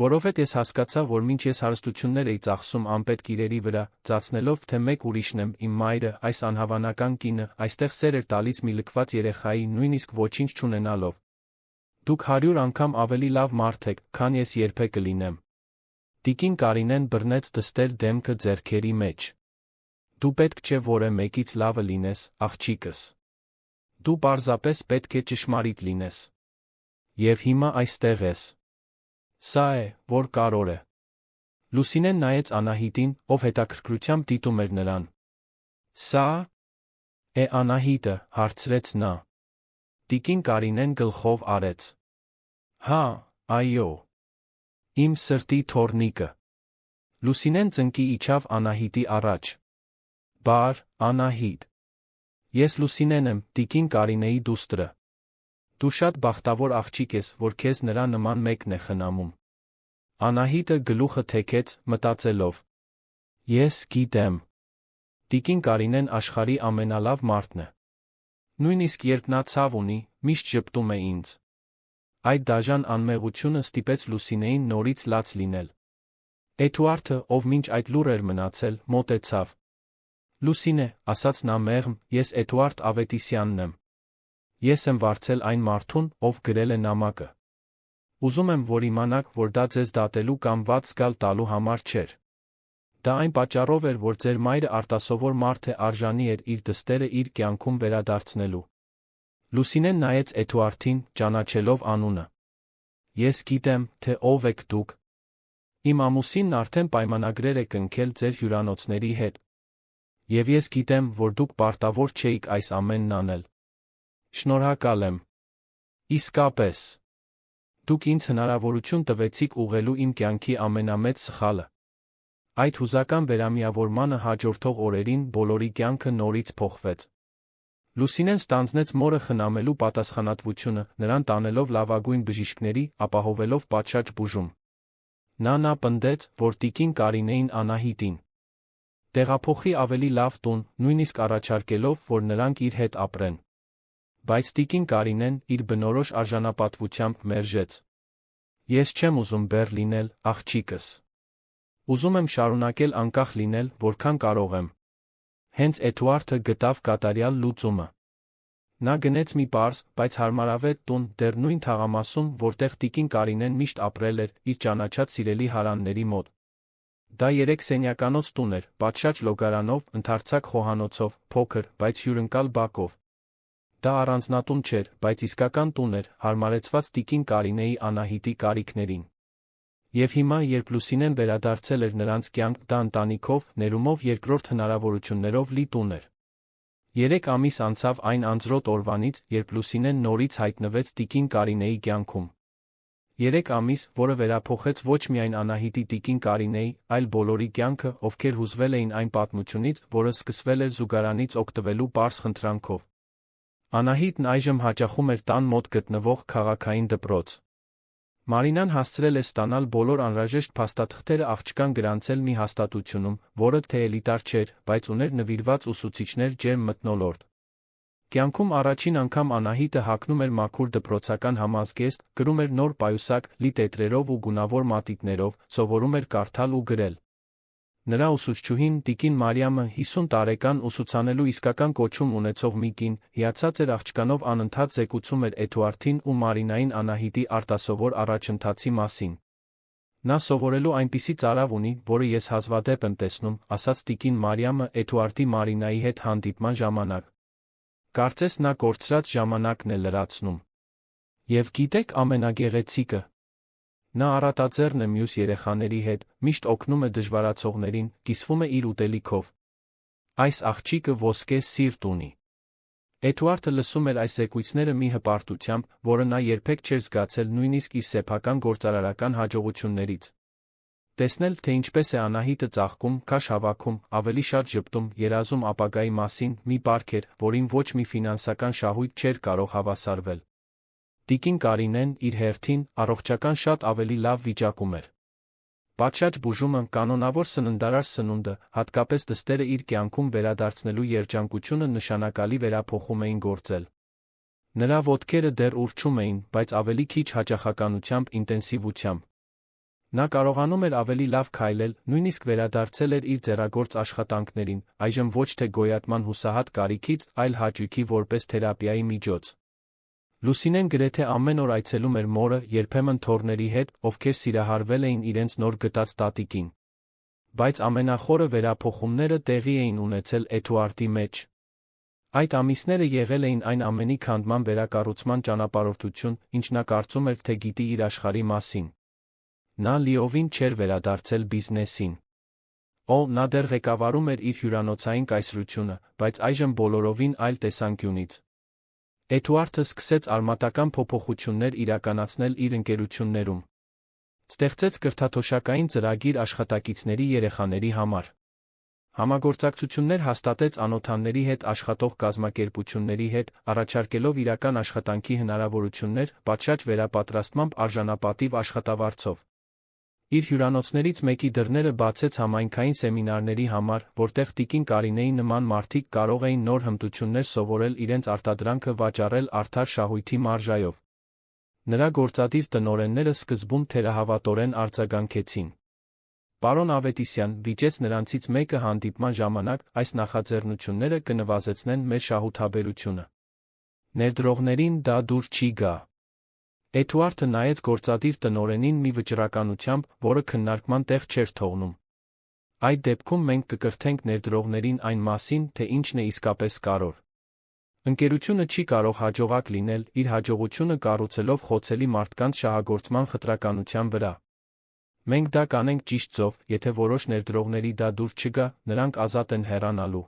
Որովհետև ես հասկացա, որ մինչ ես հարստություններ էի ծախսում անպետք իրերի վրա, ծածնելով, թե մեկ ուրիշն եմ, իմ մայրը, այս անհավանական կինը, այստեղ սեր էր տալիս մի լքված երեխայի, նույնիսկ ոչինչ չունենալով։ Դուք 100 անգամ ավելի լավ մարդ եք, քան ես երբեք կլինեմ։ Տիկին Կարինեն բռնեց դստեր դեմքը ձեռքերի մեջ։ Դու պետք չէ որը մեկից լավը լինես, աղջիկս։ Դու պարզապես պետք է ճշմարիտ լինես։ Եվ հիմա այստեղ ես։ Սա է, որ կարոր է։ Լուսինեն նայեց Անահիտին, ով հետաքրքրությամբ դիտում էր նրան։ Սա է Անահիտը, հարցրեց նա։ Տիկին Կարինեն գլխով արեց։ Հա, այո։ Իմ սրտի թոռնիկը։ Լուսինեն ծնկի իջավ Անահիտի առաջ։ Բար, Անահիտ։ Ես Լուսինեն եմ, տիկին Կարինեի դուստրը։ Դու շատ բախտավոր աղջիկ ես, որ քեզ նրա նման մեկն է խնամում։ Անահիտը գլուխը թեքեց, մտածելով. Ես գիտեմ։ Տիկին Կարինեն աշխարհի ամենալավ մարդն է։ Նույնիսկ երբ նա ցավ ունի, միշտ ժպտում է ինձ։ Այդ դաժան անմեղությունը ստիպեց Լուսինեին նորից լաց լինել։ Էդուարդը, ով մինչ այդ լուռ էր մնացել, մոտեցավ։ Լուսինե, ասաց նա մեղմ, ես Էդուարդ Ավետիսյանն եմ։ Ես եմ վարձել այն մարդուն, ով գրել է նամակը։ Ուզում եմ, որ իմանաք, որ դա ձեզ դատելու կամ վատ զգալ տալու համար չէր։ Դա այն պատճառով էր, որ ձեր մայրը արտասովոր մարդ է, արժանի էր իր դստերը իր կյանքում վերադարձնելու։ Լուսինեն նայեց Էդուարդին, ճանաչելով անունը։ Ես գիտեմ, թե ով եք դուք։ Իմ ամուսինն արդեն պայմանագրեր է կնքել ձեր հյուրանոցների հետ։ Եվ ես գիտեմ, որ դուք պարտավոր չէիք այս ամենն անել։ Շնորհակալ եմ։ Իսկապես։ Դուք ինձ հնարավորություն տվեցիք ուղղելու իմ կյանքի ամենամեծ սխալը։ Այդ հուզական վերամիավորմանը հաջորդող օրերին բոլորի կյանքը նորից փոխվեց։ Լուսինեն ստանձնեց մորը խնամելու պատասխանատվությունը, նրան տանելով լավագույն բժիշկների, ապահովելով պատշաճ բուժում։ Նա պնդեց, որ տիկին Կարինեին Անահիտին տեղափոխի ավելի լավ տուն, նույնիսկ առաջարկելով, որ նրանք իր հետ ապրեն։ Բայց տիկին Կարինեն իր բնորոշ արժանապատվությամբ մերժեց։ Ես չեմ ուզում բեռ լինել, աղջիկս։ Ուզում եմ շարունակել անկախ լինել, որքան կարող եմ։ Հենց Էդուարդը գտավ կատարյալ լուծումը։ Նա գնեց մի պարզ, բայց հարմարավետ տուն, դեռ նույն թաղամասում, որտեղ տիկին Կարինեն միշտ ապրել էր, իր ճանաչած սիրելի հարանների մոտ։ Դա 3 սենյականոց տուն էր, պատշաճ լոգարանով, ընդարձակ խոհանոցով, փոքր, բայց հյուրընկալ բակով։ Դա առանձնատուն չէր, բայց իսկական տուն էր, հարմարեցված տիկին Կարինեի Անահիտի կարիքներին։ Եվ հիմա, երբ Լուսինեն վերադարձել էր նրանց կյանք, դա ընտանիքով, ներումով երկրորդ հնարավորություններով լի տուն էր։ 3 ամիս անցավ այն անձրոտ օրվանից, երբ Լուսինեն նորից հայտնվեց տիկին Կարինեի կյանքում։ 3 ամիս, որը վերափոխեց ոչ միայն Անահիտի տիկին Կարինեի, այլ բոլորի կյանքը, ովքեր հուզվել էին այն պատմությունից, որը սկսվել էր զուգարանից օգտվելու պարզ խնդրանքով։ Անահիտն այժմ հաճախում էր տան մոտ գտնվող քաղաքային դպրոց։ Մարինան հասցրել էր ստանալ բոլոր անհրաժեշտ փաստաթղթերը աղջկան գրանցել մի հաստատությունում, որը թե էլիտար չէր, բայց ուներ նվիրված ուսուցիչներ ջերմ մթնոլորտ։ Կյանքում առաջին անգամ Անահիտը հագնում էր մաքուր դպրոցական համազգեստ, կրում էր նոր պայուսակ, լի տետրերով ու գունավոր մատիտներով, սովորում էր կարդալ ու գրել։ Նրա ուսուցչուհին, տիկին Մարիամը, 50 տարեկան ուսուցանելու իսկական կոչում ունեցող մի կին, հիացած էր աղջկանով անընդհատ զեկուցում էր Էդուարդին ու Մարինային Անահիտի արտասովոր առաջընթացի մասին։ Նա սովորելու այնպիսի ծարավ ունի, որը ես հազվադեպ եմ տեսնում, ասաց տիկին Մարիամը Էդուարդի Մարինայի հետ հանդիպման ժամանակ։ Կարծես նա կորցրած ժամանակն է լրացնում։ Եվ գիտեք ամենագեղեցիկը։ Նա առատաձեռն է մյուս երեխաների հետ, միշտ օգնում է դժվարացողներին, կիսվում է իր ուտելիքով։ Այս աղջիկը ոսկե սիրտ ունի։ Էդուարդը լսում էր այս զեկույցները մի հպարտությամբ, որը նա երբեք չէր զգացել նույնիսկ իր սեփական գործարարական հաջողություններից։ Տեսնել, թե ինչպես է Անահիտը ծաղկում, քաշ հավաքում, ավելի շատ ժպտում, երազում ապագայի մասին, մի պարկ էր, որին ոչ մի ֆինանսական շահույթ չէր կարող հավասարվել։ Տիկին Կարինեն, իր հերթին, առողջական շատ ավելի լավ վիճակում էր։ Պատշաճ բուժումը, կանոնավոր սննդարար սնունդը, հատկապես դստերը իր կյանքում վերադարձնելու երջանկությունը նշանակալի վերափոխում էին գործել։ Նրա ոտքերը դեռ ուռչում էին, բայց ավելի քիչ հաճախականությամբ, ինտենսիվությամբ։ Նա կարողանում էր ավելի լավ քայլել, նույնիսկ վերադարձել էր իր ձեռագործ աշխատանքներին, այժմ ոչ թե գոյատման հուսահատ կարիքից, այլ հաճույքի որպես թերապիայի միջոց։ Լուսինեն գրեթե ամեն օր այցելում էր մորը, երբեմն թոռների հետ, ովքեր սիրահարվել էին իրենց նոր գտած տատիկին։ Բայց ամենախորը վերափոխումները տեղի էին ունեցել Էդուարդի մեջ։ Այդ ամիսները եղել էին այն ամենի քանդման վերակառուցման ճանապարհորդություն, ինչ նա կարծում էր, թե գիտի իր աշխարհի մասին։ Նա լիովին չէր վերադարձել բիզնեսին։ Նա դեռ ղեկավարում էր իր հյուրանոցային կայսրությունը, բայց այժմ բոլորովին այլ տեսանկյունից։ Էդուարդը սկսեց արմատական փոփոխություններ իրականացնել իր ընկերություններում։ Ստեղծեց կրթաթոշակային ծրագիր աշխատակիցների երեխաների համար։ Համագործակցություններ հաստատեց անոթանների հետ աշխատող կազմակերպությունների հետ, առաջարկելով իրական աշխատանքի հնարավորություններ, պատշաճ վերապատրաստմամբ արժանապատիվ աշխատավարձով։ Իր հյուրանոցներից մեկի դռները բացեց համայնքային սեմինարների համար, որտեղ տիկին Կարինեի նման մարդիկ կարող էին նոր հմտություններ սովորել իրենց արտադրանքը վաճառել արդար շահույթի մարժայով։ Նրա գործադիր տնօրենները սկզբում թերահավատորեն արձագանքեցին։ Պարոն Ավետիսյան, վիճեց նրանցից մեկը հանդիպման ժամանակ, այս նախաձեռնությունները կնվազեցնեն մեր շահութաբերությունը։ Ներդրողներին դա դուր չի գա։ Էդուարդը նայեց գործադիր տնօրենին մի վճռականությամբ, որը քննարկման տեղ չէր թողնում։ Այդ դեպքում մենք կկրթենք ներդրողներին այն մասին, թե ինչն է իսկապես կարևոր։ Ընկերությունը չի կարող հաջողակ լինել, իր հաջողությունը կառուցելով խոցելի մարդկանց շահագործման խտրականության վրա։ Մենք դա կանենք ճիշտ ձով, եթե որոշ ներդրողների դա դուր չգա, նրանք ազատ են հեռանալու։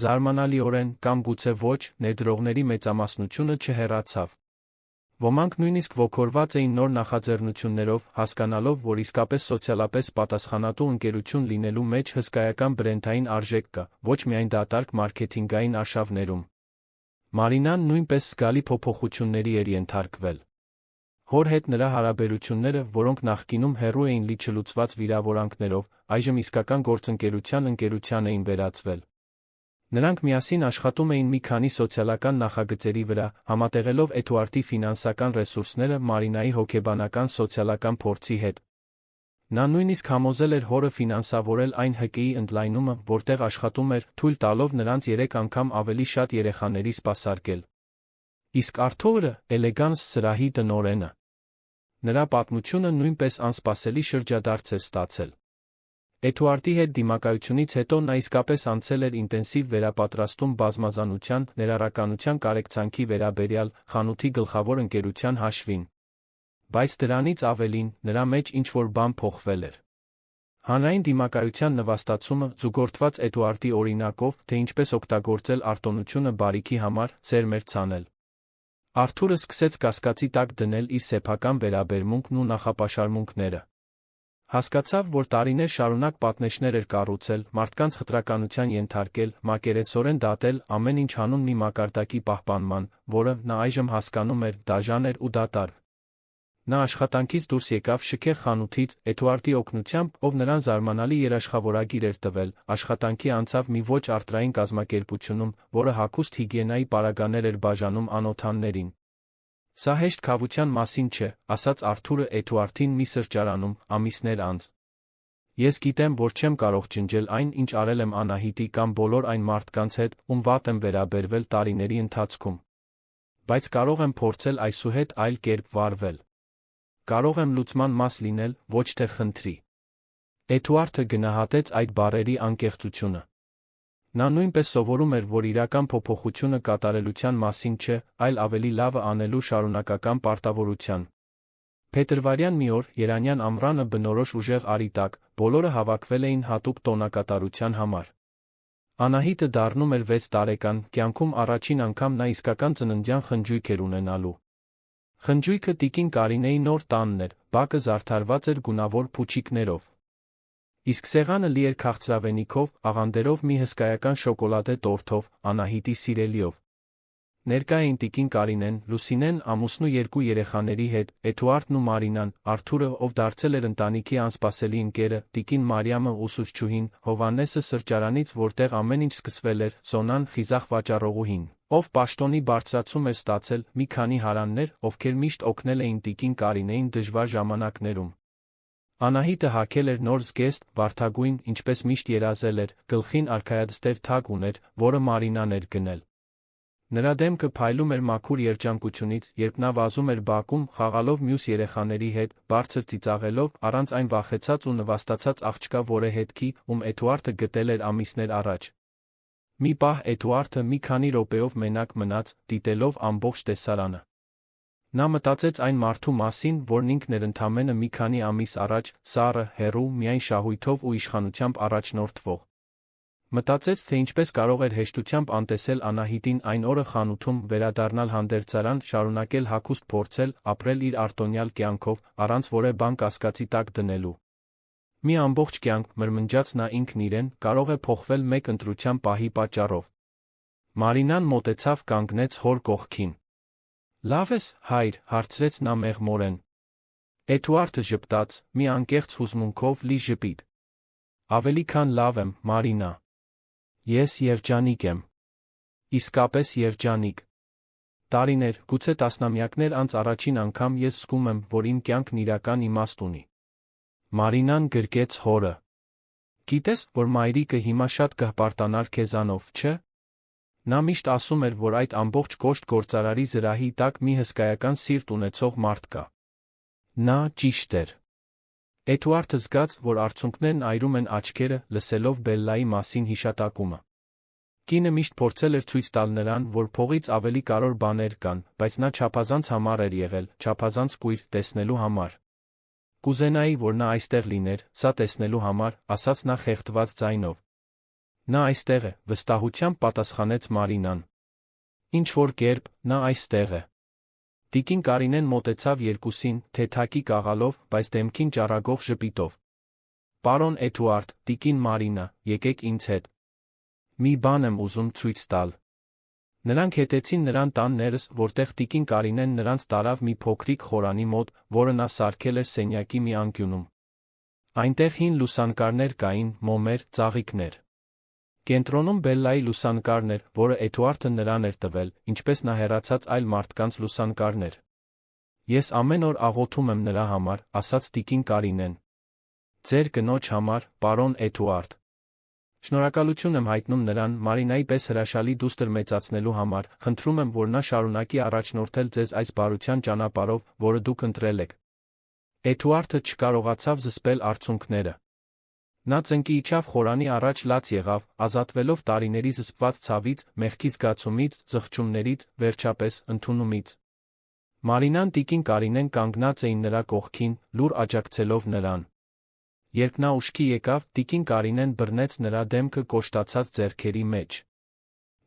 Զարմանալիորեն, կամ գուցե ոչ, ներդրողների մեծամասնությունը չհեռացավ։ Ոմանք նույնիսկ ոգորված էին նոր նախաձեռնություններով, հասկանալով, որ իսկապես սոցիալապես պատասխանատու ընկերություն լինելու մեջ հսկայական բրենդային արժեք կա, ոչ միայն դատարկ մարքեթինգային արշավներում։ Մարինան նույնպես զգալի փոփոխությունների էր ենթարկվել։ Հոր հետ նրա հարաբերությունները, որոնք նախկինում հեռու էին լի չլուծված վիրավորանքներով, այժմ իսկական գործընկերության էին վերածվել։ Նրանք միասին աշխատում էին մի քանի սոցիալական նախագծերի վրա, համատեղելով Էդուարդի ֆինանսական ռեսուրսները Մարինայի հոգեբանական սոցիալական փորձի հետ։ Նա նույնիսկ համոզել էր հորը ֆինանսավորել այն ՀԿ-ի ընդլայնումը, որտեղ աշխատում էր, թույլ տալով նրանց 3 անգամ ավելի շատ երեխաների սպասարկել։ Իսկ Արթուրը, Էլեգանս սրահի տնօրենը։ Նրա պատմությունը նույնպես անսպասելի շրջադարձ էր ստացել։ Էդուարդի հետ դիմակայությունից հետո նա իսկապես անցել էր ինտենսիվ վերապատրաստում բազմազանության, ներառականության կարեկցանքի վերաբերյալ, խանութի գլխավոր ընկերության հաշվին։ Բայց դրանից ավելին, նրա մեջ ինչ-որ բան փոխվել էր։ Հանրային դիմակայության նվաստացումը, զուգորդված Էդուարդի օրինակով, թե ինչպես օգտագործել արտոնությունը բարիքի համար, սերմ էր ցանել։ Արթուրը սկսեց կասկածի տակ դնել իր սեփական վերաբերմունքն ու նախապաշարմունքները։ Հասկացավ, որ տարիներ շարունակ պատնեշներ էր կառուցել, մարդկանց խտրականության ենթարկել, մակերեսորեն դատել, ամեն ինչ հանուն մի մակարդակի պահպանման, որը, նա այժմ հասկանում էր, դաժան էր ու դատարկ։ Նա աշխատանքից դուրս եկավ շքեղ խանութից, Էդուարդի օգնությամբ, ով նրան զարմանալի երաշխավորագիր էր տվել, աշխատանքի անցավ մի ոչ արտրային կազմակերպությունում, որը հագուստ հիգիենայի պարագաներ էր բաժանում անոթաններին։ Սա հեշտ քավության մասին չէ, ասաց Արթուրը Էդուարդին մի սրճարանում, ամիսներ անց։ Ես գիտեմ, որ չեմ կարող ջնջել այն, ինչ արել եմ Անահիտի կամ բոլոր այն մարդկանց հետ, ում վատ եմ վերաբերվել տարիների ընթացքում։ Բայց կարող եմ փորձել այսուհետ այլ կերպ վարվել։ Կարող եմ լուծման մաս լինել, ոչ թե խնդրի։ Էդուարդը գնահատեց այդ բառերի անկեղծությունը։ Նա նույնպես սովորում էր, որ իրական փոփոխությունը կատարելության մասին չէ, այլ ավելի լավը անելու շարունակական պարտավորության։ Փետրվարյան մի օր, Երանյան ամռանը բնորոշ ուժեղ արի տակ, բոլորը հավաքվել էին հատուկ տոնակատարության համար։ Անահիտը դառնում էր 6 տարեկան, կյանքում առաջին անգամ նա իսկական ծննդյան խնջույք էր ունենալու։ Խնջույքը տիկին Կարինեի նոր տանն էր, բակը զարդարված էր գունավոր փուչիկներով։ Իսկ սեղանը լի էր քաղցրավենիքով, աղանդերով մի հսկայական շոկոլադե տորթով, Անահիտի սիրելիով։ Ներկա էին տիկին Կարինեն, Լուսինեն, ամուսնու 2 երեխաների հետ, Էդուարդն ու Մարինան, Արթուրը, ով դարձել էր ընտանիքի անսպասելի ընկերը, տիկին Մարիամը ուսուցչուհին, Հովհաննեսը սրճարանից, որտեղ ամեն ինչ սկսվել էր, Սոնան խիզախ վաճառողուհին, ով պաշտոնի բարձրացում էր ստացել, մի քանի հարաններ, ովքեր միշտ օգնել էին տիկին Կարինեին դժվար ժամանակներում։ Անահիտը հագել էր նոր զգեստ, վարդագույն, ինչպես միշտ երազել էր, գլխին արքայադստեր թագ ուներ, որը Մարինան էր գնել։ Նրա դեմքը փայլում էր մաքուր երջանկությունից, երբ նա վազում էր բակում, խաղալով մյուս երեխաների հետ, բարձր ծիծաղելով, առանց այն վախեցած ու նվաստացած աղջկա որե հետքի, ում Էդուարդը գտել էր ամիսներ առաջ։ Մի պահ Էդուարդը մի քանի րոպեով մենակ մնաց, դիտելով ամբողջ տեսարանը։ Նա մտածեց այն մարդու մասին, որն ինքն էր ընդամենը մի քանի ամիս առաջ, սառը, հեռու, միայն շահույթով ու իշխանությամբ առաջնորդվող։ Մտածեց, թե ինչպես կարող էր հեշտությամբ անտեսել Անահիտին այն օրը խանութում, վերադառնալ հանդերձարան, շարունակել հագուստ փորձել, ապրել իր արտոնյալ կյանքով, առանց որևէ բան կասկածի տակ դնելու։ Մի ամբողջ կյանք, մրմնջաց նա ինքն իրեն, կարող է փոխվել մեկ ընտրության պահի պատճառով։ Մարինան մոտեցավ, կանգնեց հոր կողքին։ «Լավ ես, հայր», հարցրեց նա մեղմորեն։ Էդուարդը ժպտաց, մի անկեղծ հուզմունքով լի ժպիտ։ «Ավելի քան լավ եմ, Մարինա։ Ես երջանիկ եմ։ Իսկապես երջանիկ։ Տարիներ, գուցե տասնամյակներ անց առաջին անգամ ես զգում եմ, որ իմ կյանքն իրական իմաստ ունի»։ Մարինան գրկեց հորը։ «Գիտես, որ մայրիկը հիմա շատ կհպարտանար քեզանով, չէ՞։ Նա միշտ ասում էր, որ այդ ամբողջ կոշտ գործարարի զրահի տակ մի հսկայական սիրտ ունեցող մարդ կա»։ Նա ճիշտ էր։ Էդուարդը զգաց, որ արցունքներն այրում են աչքերը, լսելով Բելլայի մասին հիշատակումը։ Կինը միշտ փորձել էր ցույց տալ նրան, որ փողից ավելի կարևոր բաներ կան, բայց նա չափազանց համառ էր եղել, չափազանց կույր, տեսնելու համար։ «Կուզենայի, որ նա այստեղ լիներ, սա տեսնելու համար», ասաց նա խեղդված ձայնով։ «Նա այստեղ է», վստահությամբ պատասխանեց Մարինան։ «Ինչ-որ կերպ, նա այստեղ է»։ Տիկին Կարինեն մոտեցավ երկուսին, թեթակի կաղալով, բայց դեմքին ճառագող ժպիտով։ «Պարոն Էդուարդ, տիկին Մարինա, եկեք ինձ հետ։ Մի բան եմ ուզում ցույց տալ»։ Նրանք հետեցին նրան տան ներս, որտեղ տիկին Կարինեն նրանց տարավ մի փոքրիկ խորանի մոտ, որը նա սարքել էր սենյակի մի անկյունում։ Այնտեղ հին լուսանկարներ կային, մոմեր, ծաղիկներ։ Կենտրոնում Բելլայի լուսանկարն էր, որը Էդուարդը նրան էր տվել, ինչպես նա հեռացած այլ մարդկանց լուսանկարներ։ «Ես ամեն օր աղոթում եմ նրա համար», ասաց տիկին Կարինեն։ «Ձեր կնոջ համար, պարոն Էդուարդ։ Շնորհակալություն եմ հայտնում նրան Մարինայի պես հրաշալի դուստր մեծացնելու համար, խնդրում եմ, որ նա շարունակի առաջնորդել ձեզ այս բարության ճանապարհով, որը դուք ընտրել եք»։ Էդուարդը չկարողացավ զսպել արցունքները։ Նա ծնկի իջավ խորանի առաջ լաց եղավ, ազատվելով տարիների զսպված ցավից, մեղքի զգացումից, զղջումներից, վերջապես, ընդունումից։ Մարինան տիկին Կարինեն կանգնած էին նրա կողքին, լուր աջակցելով նրան։ Երբ նա ուշքի եկավ, տիկին Կարինեն բռնեց նրա դեմքը կոշտացած ձեռքերի մեջ։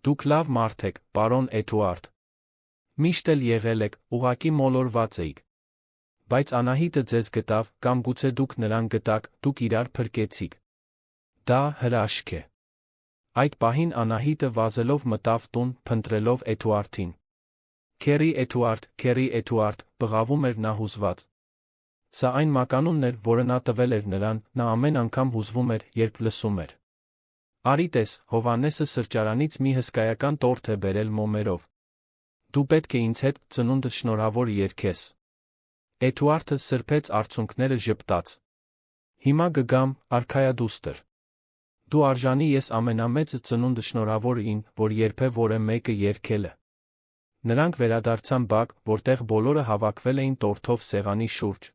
«Դուք լավ մարդ եք, պարոն Էդուարդ։ Միշտ էլ եղել եք, ուղղակի մոլորված էիք։ Բայց Անահիտը ձեզ գտավ, կամ գուցե դուք նրան գտաք, դուք իրար փրկեցիք։ Դա հրաշք է»։ Այդ պահին Անահիտը վազելով մտավ տուն, փնտրելով Էդուարդին։ «Քեռի Էդուարդ, քեռի Էդուարդ», բղավում էր նա հուզված։ Սա այն մականունն էր, որը նա տվել էր նրան, նա ամեն անգամ հուզվում էր, երբ լսում էր։ «Արի տես, Հովհաննեսը սրճարանից մի հսկայական տորթ է բերել մոմերով։ Դու պետք է ինձ հետ ծնունդդ շնորհավոր երգես»։ Էդուարդը սրբեց արցունքները ժպտաց։ «Հիմա կգամ, արքայադուստր։ Դու արժանի ես ամենամեծը ծնունդը շնորհավորին, որ երբե որե մեկը երգել է»։ Նրանք վերադարձան բակ, որտեղ բոլորը հավաքվել էին տորթով սեղանի շուրջ։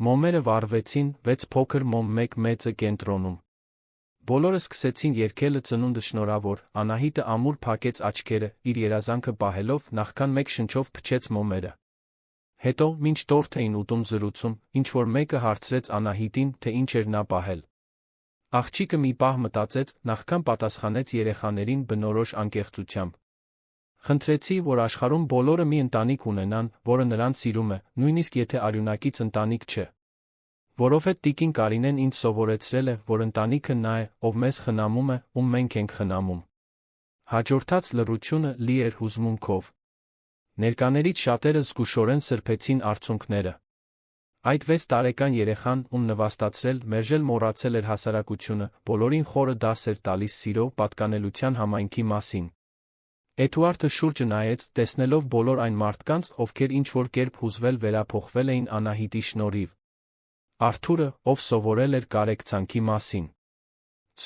Մոմերը վառվեցին, 6 փոքր մոմ, 1 մեծը կենտրոնում։ Բոլորը սկսեցին երգելը ծնունդը շնորհավոր, Անահիտը ամուր փակեց աչքերը, իր երազանքը պահելով, նախքան մեկ շնչով փչեց մոմերը։ Հետո, մինչ տորթ էին ուտում զրուցում, ինչ-որ մեկը հարցրեց Անահիտին, թե ինչ էր նա պահել։ Աղջիկը մի պահ մտածեց, նախքան պատասխանեց երեխաներին բնորոշ անկեղծությամբ. «Խնդրեցի, որ աշխարհում բոլորը մի ընտանիք ունենան, որը նրանց սիրում է, նույնիսկ եթե արյունակից ընտանիք չէ։ Որովհետև տիկին Կարինեն ինձ սովորեցրել է, որ ընտանիքը նա է, ով մեզ խնամում է, ում մենք ենք խնամում»։ Հաջորդած լռությունը լի էր հուզմունքով։ Ներկաներից շատերը զգուշորեն սրբեցին արցունքները։ Այդ 6 տարեկան երեխան, ում նվաստացրել, մերժել մոռացել էր հասարակությունը, բոլորին խորը դաս էր տալիս սիրո, պատկանելության համայնքի մասին։ Էդուարդը շուրջը նայեց, տեսնելով բոլոր այն մարդկանց, ովքեր ինչ-որ կերպ հուզվել վերափոխվել էին Անահիտի շնորհիվ։ Արթուրը, ով սովորել էր կարեկցանքի մասին։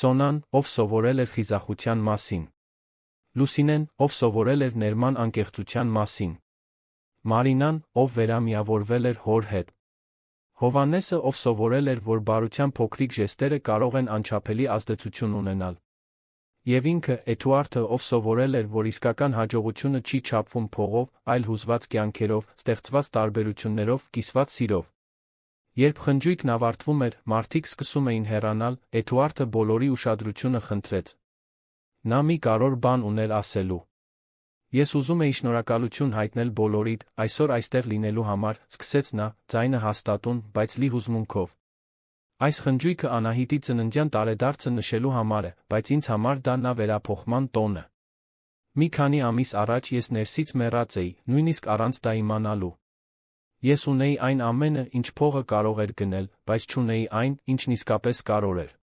Սոնան, ով սովորել էր խիզախության մասին։ Լուսինեն, ով սովորել էր ներման անկեղծության մասին։ Մարինան, ով վերամիավորվել էր հոր հետ։ Հովհաննեսը, ով սովորել էր, որ բարության փոքրիկ ժեստերը կարող են անչափելի ազդեցություն ունենալ։ Եվ ինքը, Էդուարդը, ով սովորել էր, որ իսկական հաջողությունը չի չափվում փողով, այլ հուզված կյանքերով, ստեղծված տարբերություններով, կիսված սիրով։ Երբ խնջույքն ավարտվում էր, մարդիկ սկսում էին հեռանալ, Էդուարդը բոլորի ուշադրությունը խնդրեց։ Նա մի կարևոր բան ուներ ասելու։ «Ես ուզում էի շնորհակալություն հայտնել բոլորիդ, այսօր այստեղ լինելու համար», սկսեց նա, ձայնը հաստատուն, բայց լի հուզմունքով։ «Այս խնջույքը Անահիտի ծննդյան տարեդարձը նշելու համար է, բայց ինձ համար դա նա վերափոխման տոնը։ Մի քանի ամիս առաջ ես ներսից մեռած էի, նույնիսկ առանց դա իմանալու։ Ես ունեի այն ամենը, ինչ փողը կարող էր գնել, բայց չունեի այն, ինչն իսկապես կարող էր։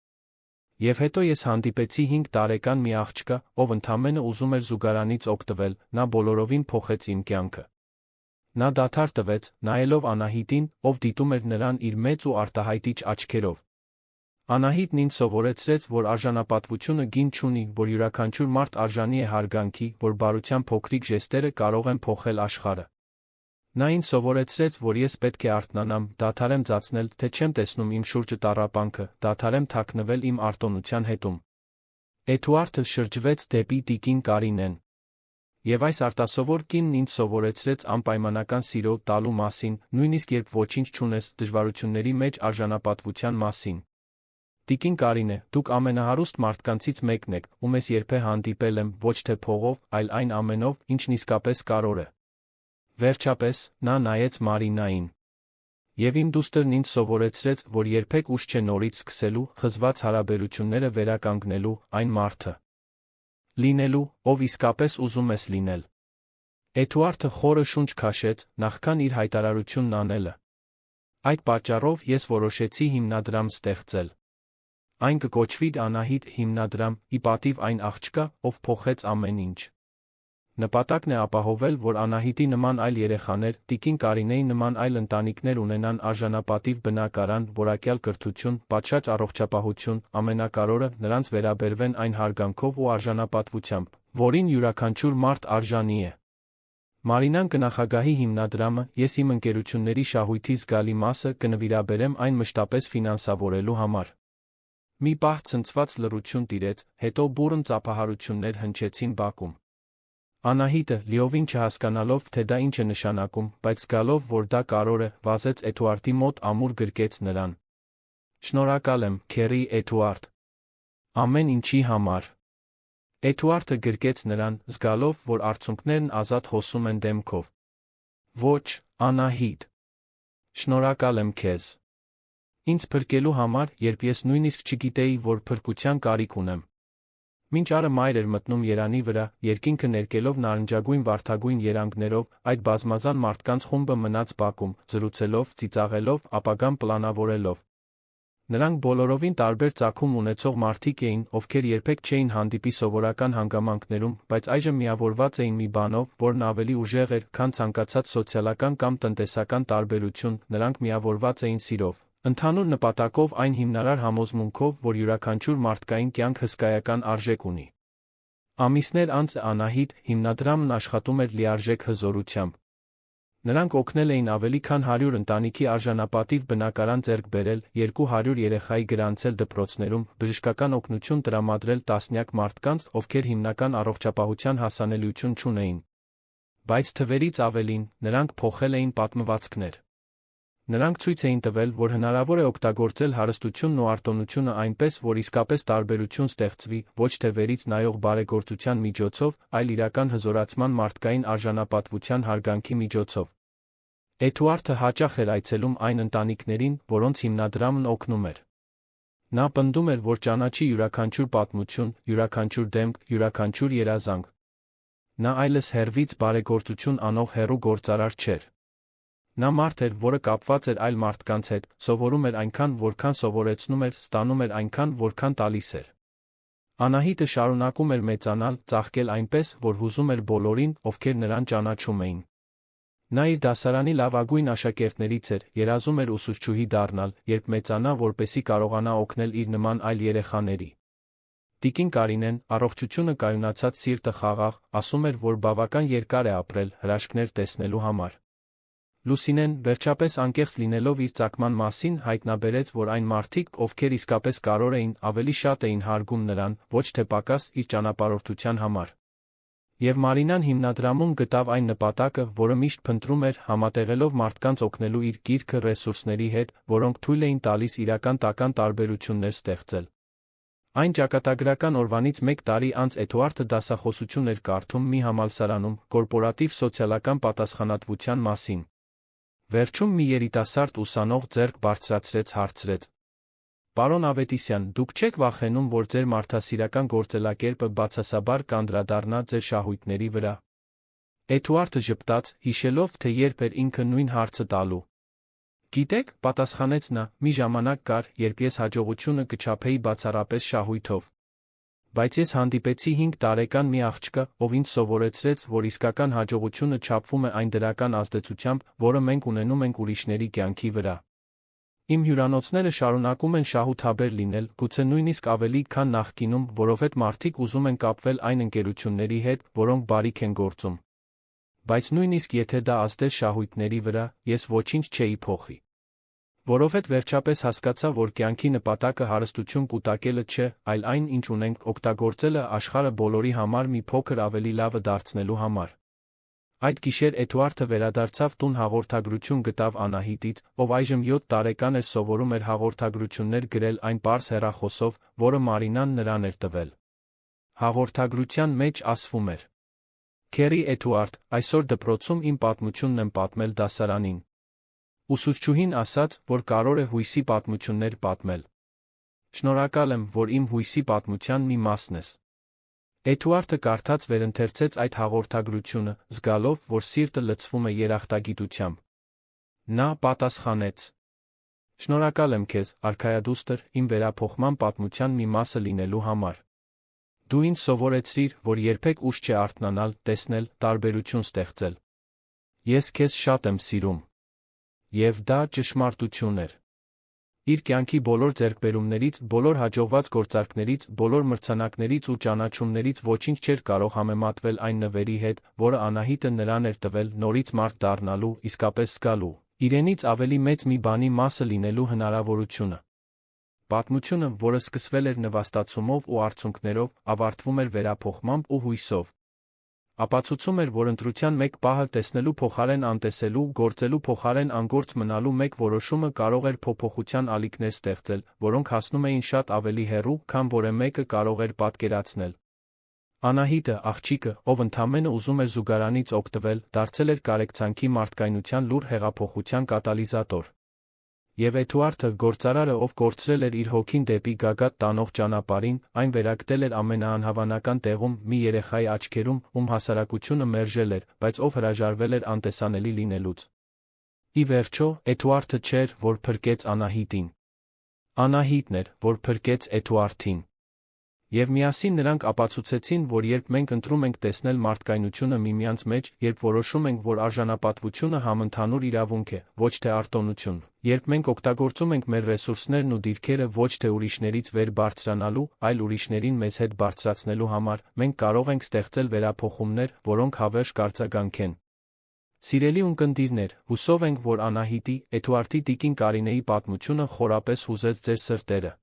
Եվ հետո ես հանդիպեցի 5 տարեկան մի աղջկա, ով ընդամենը ուզում էր զուգարանից օգտվել, նա բոլորովին փոխեց իմ կյանքը»։ Նա դադար տվեց, նայելով Անահիտին, ով դիտում էր նրան իր մեծ ու արտահայտիչ աչքերով։ Անահիտն ինձ սովորեցրեց, որ արժանապատվությունը գին չունի, որ յուրաքանչյուր մարդ արժանի է հարգանքի, որ բարության փոքրիկ ժեստերը կարող են փոխել աշխարհը։ Նա ինձ սովորեցրեց, որ ես պետք է արթնանամ, դադարեմ ձացնել, թե չեմ տեսնում իմ շուրջը տառապանքը, դադարեմ թաքնվել իմ արտոնության հետում։ Էդուարդը շրջվեց դեպի տիկին Կարինեն։ Եվ այս արտասովոր կինն ինձ սովորեցրեց անպայմանական սիրո տալու մասին, նույնիսկ երբ ոչինչ չունես, դժվարությունների մեջ արժանապատվության մասին։ Տիկին Կարինե, դուք ամենահարուստ մարդկանցից մեկն եք, ում ես երբեք հանդիպել եմ, ոչ թե փողով, այլ այն ամենով, ինչն իսկապես կարող է։ Վերջապես, նա նայեց Մարինային։ Եվ իմ դուստրն ինձ սովորեցրեց, որ երբեք ուշ չէ նորից սկսելու, խզված հարաբերությունները վերականգնելու, այն մարդը լինելու, ով իսկապես ուզում ես լինել։ Էդուարդը խորը շունչ քաշեց, նախքան իր հայտարարությունն անելը։ Այդ պատճառով ես որոշեցի հիմնադրամ ստեղծել։ Այն կկոչվի Անահիտ հիմնադրամ, ի պատիվ այն աղջկա, ով փոխեց ամեն ինչ։ Նպատակն է ապահովել, որ Անահիտի նման այլ երեխաներ, տիկին Կարինեի նման այլ ընտանիքներ ունենան արժանապատիվ բնակարան, որակյալ կրթություն, պատշաճ առողջապահություն, ամենակարևորը, նրանց վերաբերվեն այն հարգանքով ու արժանապատվությամբ, որին յուրաքանչյուր մարդ արժանի է։ Մարինան կնախագահի հիմնադրամը, ես իմ ընկերությունների շահույթի զգալի մասը կնվիրաբերեմ այն մշտապես ֆինանսավորելու համար։ Մի պահ ցնցված լռություն տիրեց, հետո բուռն ծափահարություններ հնչեցին բակում։ Անահիտը, լիովին չհասկանալով, թե դա ինչ է նշանակում, բայց զգալով, որ դա կարող է, վազեց Էդուարդի մոտ ամուր գրկեց նրան։ «Շնորհակալ եմ, քեռի Էդուարդ։ Ամեն ինչի համար»։ Էդուարդը գրկեց նրան, զգալով, որ արցունքներն ազատ հոսում են դեմքով։ «Ոչ, Անահիտ։ Շնորհակալ եմ քեզ։ Ինձ փրկելու համար, երբ ես նույնիսկ չգիտեի, որ փրկության կարիք ունեմ»։ Մինչ արը մայր էր մտնում երանի վրա, երկինքը ներկելով նարնջագույն վարդագույն երանգներով, այդ բազմազան մարդկանց խումբը մնաց բակում, զրուցելով, ծիծաղելով, ապագան պլանավորելով։ Նրանք բոլորովին տարբեր ծագում ունեցող մարդիկ էին, ովքեր երբեք չէին հանդիպի սովորական հանգամանքներում, բայց այժմ միավորված էին մի բանով, որն ավելի ուժեղ էր, քան ցանկացած սոցիալական կամ տնտեսական տարբերություն, նրանք միավորված էին սիրով, ընդհանուր նպատակով, այն հիմնարար համոզմունքով, որ յուրաքանչյուր մարդկային կյանք հսկայական արժեք ունի։ Ամիսներ անց Անահիտ հիմնադրամն աշխատում էր լիարժեք հզորությամբ։ Նրանք օգնել էին ավելի քան 100 ընտանիքի արժանապատիվ բնակարան ձեռք բերել, 200 երեխայի գրանցել դպրոցներում, բժշկական օգնություն տրամադրել տասնյակ մարդկանց, ովքեր հիմնական առողջապահության հասանելիություն չունեին։ Բայց թվերից ավելին, նրանք փոխել էին պատմվածքներ։ Նրանք ցույց էին տվել, որ հնարավոր է օգտագործել հարստությունն ու արտոնությունը այնպես, որ իսկապես տարբերություն ստեղծվի, ոչ թե վերից նայող բարեգործության միջոցով, այլ իրական հզորացման մարդկային արժանապատվության հարգանքի միջոցով։ Էդուարդը հաճախ էր այցելում այն ընտանիքներին, որոնց հիմնադրամն օգնում էր։ Նա պնդում էր, որ ճանաչի յուրաքանչյուր պատմություն, յուրաքանչյուր դեմք, յուրաքանչյուր երազանք։ Նա այլս հեռվից բարեգործություն անող հեռու գործարար չէր։ Նա մարդ էր, որը կապված էր այլ մարդկանց հետ, սովորում էր այնքան, որքան սովորեցնում էր, ստանում էր այնքան, որքան տալիս էր։ Անահիտը շարունակում էր մեծանալ, ծաղկել այնպես, որ հուզում էր բոլորին, ովքեր նրան ճանաչում էին։ Նա իր դասարանի լավագույն աշակերտներից էր, երազում էր ուսուցչուհի դառնալ, երբ մեծանա, որպեսզի կարողանա օգնել իր նման այլ երեխաների։ Տիկին Կարինեն, առողջությունը կայունացած սիրտը խաղաղ, ասում էր, որ բավական երկար է ապրել հրաշքներ տեսնելու համար։ Լուսինեն, վերջապես անկեղծ լինելով իր ծագման մասին, հայտնաբերեց, որ այն մարդիկ, ովքեր իսկապես կարևոր էին, ավելի շատ էին հարգում նրան, ոչ թե պակաս իր ճանապարհորդության համար։ Եվ Մարինան հիմնադրամում գտավ այն նպատակը, որը միշտ փնտրում էր, համատեղելով մարդկանց օգնելու իր գիրքը ռեսուրսների հետ, որոնք թույլ էին տալիս իրական տական տարբերություններ ստեղծել։ Այն ճակատագրական օրվանից 1 տարի անց Էդուարդը դասախոսություն էր կարդում մի համալսարանում կորպորատիվ սոցիալական պատասխանատվության մասին։ Վերջում մի երիտասարդ ուսանող ձեռք բարձրացրեց հարցրեց. «Պարոն Ավետիսյան, դուք չեք վախենում, որ ձեր մարդասիրական գործելակերպը բացասաբար կանդրադառնա ձեր շահույթների վրա»։ Էդուարդը ժպտաց, հիշելով, թե երբ էր ինքը նույն հարցը տալու։ «Գիտեք», պատասխանեց նա, «մի ժամանակ կար, երբ ես հաջողությունը կչափեի բացառապես շահույթով։ Բայց ես հանդիպեցի 5 տարեկան մի աղջկա, ով ինձ սովորեցրեց, որ իսկական հաջողությունը չափվում է այն դրական ազդեցությամբ, որը մենք ունենում ենք ուրիշների կյանքի վրա։ Իմ հյուրանոցները շարունակում են շահութաբեր լինել, գուցե նույնիսկ ավելի, քան նախկինում, որովհետև մարդիկ ուզում են կապվել այն ընկերությունների հետ, որոնք բարիք են գործում։ Բայց նույնիսկ եթե դա ազդեր շահույթների վրա, ես ոչինչ չէի փոխի։ Որովհետև վերջապես հասկացա, որ կյանքի նպատակը հարստություն կուտակելը չէ, այլ այն, ինչ ունենք, օգտագործելը աշխարհը բոլորի համար մի փոքր ավելի լավը դարձնելու համար։ Այդ գիշեր Էդուարդը վերադարձավ տուն, հաղորդագրություն գտավ Անահիտից, ով այժմ 7 տարեկան էր, սովորում էր հաղորդագրություններ գրել այն պարզ հեռախոսով, որը Մարինան նրան էր տվել։ Հաղորդագրության մեջ ասվում էր. «Քերի Էդուարդ, այսօր դպրոցում իմ պատմությունն եմ պատմել դասարանին։ Ուսուցչուհին ասաց, որ կարող է հույսի պատմություններ պատմել։ Շնորհակալ եմ, որ իմ հույսի պատմության մի մասն ես»։ Էդուարդը կարդաց վերընթերցեց այդ հաղորդագրությունը, զգալով, որ սիրտը լցվում է երախտագիտությամբ։ Նա պատասխանեց. «Շնորհակալ եմ քեզ, արքայադուստր, իմ վերափոխման պատմության մի մասը լինելու համար։ Դու ինձ սովորեցրիր, որ երբեք ուշ չէ արթնանալ, տեսնել, տարբերություն ստեղծել։ Ես քեզ շատ եմ սիրում»։ Եվ դա ճշմարտություն էր։ Իր կյանքի բոլոր ձեռքբերումներից, բոլոր հաջողված գործարքներից, բոլոր մրցանակներից ու ճանաչումներից ոչինչ չէր կարող համեմատվել այն նվերի հետ, որը Անահիտը նրան էր տվել նորից մարդ դառնալու, իսկապես զգալու, իրենից ավելի մեծ մի բանի մասը լինելու հնարավորությունը։ Պատմությունը, որը սկսվել էր նվաստացումով ու արցունքներով, ավարտվում էր վերափոխմամբ ու հույսով։ Ապացուցում էր, որ ընտրության մեկ պահը տեսնելու փոխարեն անտեսելու, գործելու փոխարեն անգործ մնալու մեկ որոշումը կարող էր փոփոխության ալիքներ ստեղծել, որոնք հասնում էին շատ ավելի հեռու, քան որը մեկը կարող էր պատկերացնել։ Անահիտը, աղջիկը, ով ընդամենը ուզում էր զուգարանից օգտվել, դարձել էր կարեկցանքի մարդկայնության լուր հեղափոխության կատալիզատոր։ Եվ Էդուարդը, գործարարը, ով կորցրել էր իր հոգին դեպի գագաթ տանող ճանապարհին, այն վերագտել էր ամենաանհավանական տեղում, մի երեխայի աչքերում, ում հասարակությունը մերժել էր, բայց ով հրաժարվել էր անտեսանելի լինելուց։ Ի վերջո, Էդուարդը չէր, որ փրկեց Անահիտին։ Անահիտն էր, որ փրկեց Էդուարդին։ Եվ միասին նրանք ապացուցեցին, որ երբ մենք ընտրում ենք տեսնել մարդկայնությունը միմյանց մեջ, երբ որոշում ենք, որ արժանապատվությունը համընդհանուր իրավունք է, ոչ թե արտոնություն, երբ մենք օգտագործում ենք մեր ռեսուրսներն ու դիրքերը ոչ թե ուրիշներից վեր բարձրանալու, այլ ուրիշներին մեզ հետ բարձրացնելու համար, մենք կարող ենք ստեղծել վերափոխումներ, որոնք հավերժ կարձագանքեն։ Սիրելի ունկնդիրներ, հուսով ենք, որ Անահիտի, Էդուարդի տիկին Կարինեի պատմությունը խորապես հուզեց ձեր սրտերը։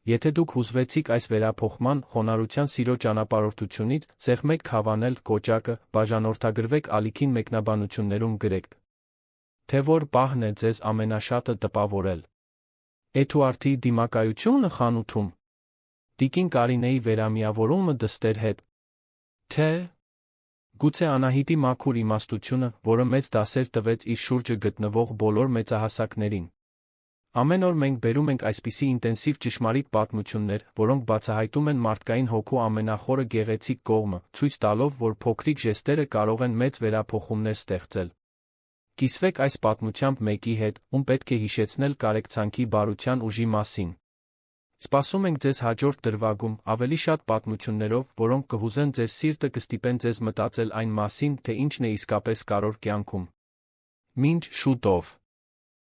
Եթե դուք հուզվեցիք այս վերափոխման, խոնարհության սիրո ճանապարհորդությունից, սեղմեք հավանել կոճակը, բաժանորդագրվեք ալիքին մեկնաբանություններում գրեք. թե որ պահն է ձեզ ամենաշատը տպավորել։ Էդուարդի դիմակայությունը խանութում։ Տիկին Կարինեի վերամիավորումը դստեր հետ։ Թե գուցե Անահիտի մաքուր իմաստությունը, որը մեծ դասեր տվեց իր շուրջը գտնվող բոլոր մեծահասակներին։ Ամեն օր մենք բերում ենք այսպիսի ինտենսիվ ճշմարիտ պատմություններ, որոնք բացահայտում են մարդկային հոգու ամենախորը գեղեցիկ կողմը, ցույց տալով, որ փոքրիկ ժեստերը կարող են մեծ վերափոխումներ ստեղծել։ Կիսվեք այս պատմությամբ մեկի հետ, ում պետք է հիշեցնել կարեկցանքի բարության ուժի մասին։ Սպասում ենք ձեզ հաջորդ դրվագում ավելի շատ պատմություններով, որոնք կհուզեն ձեր սիրտը, կստիպեն ձեզ մտածել այն մասին, թե ինչն է իսկապես կարևոր կյանքում։ Մինչ շուտով։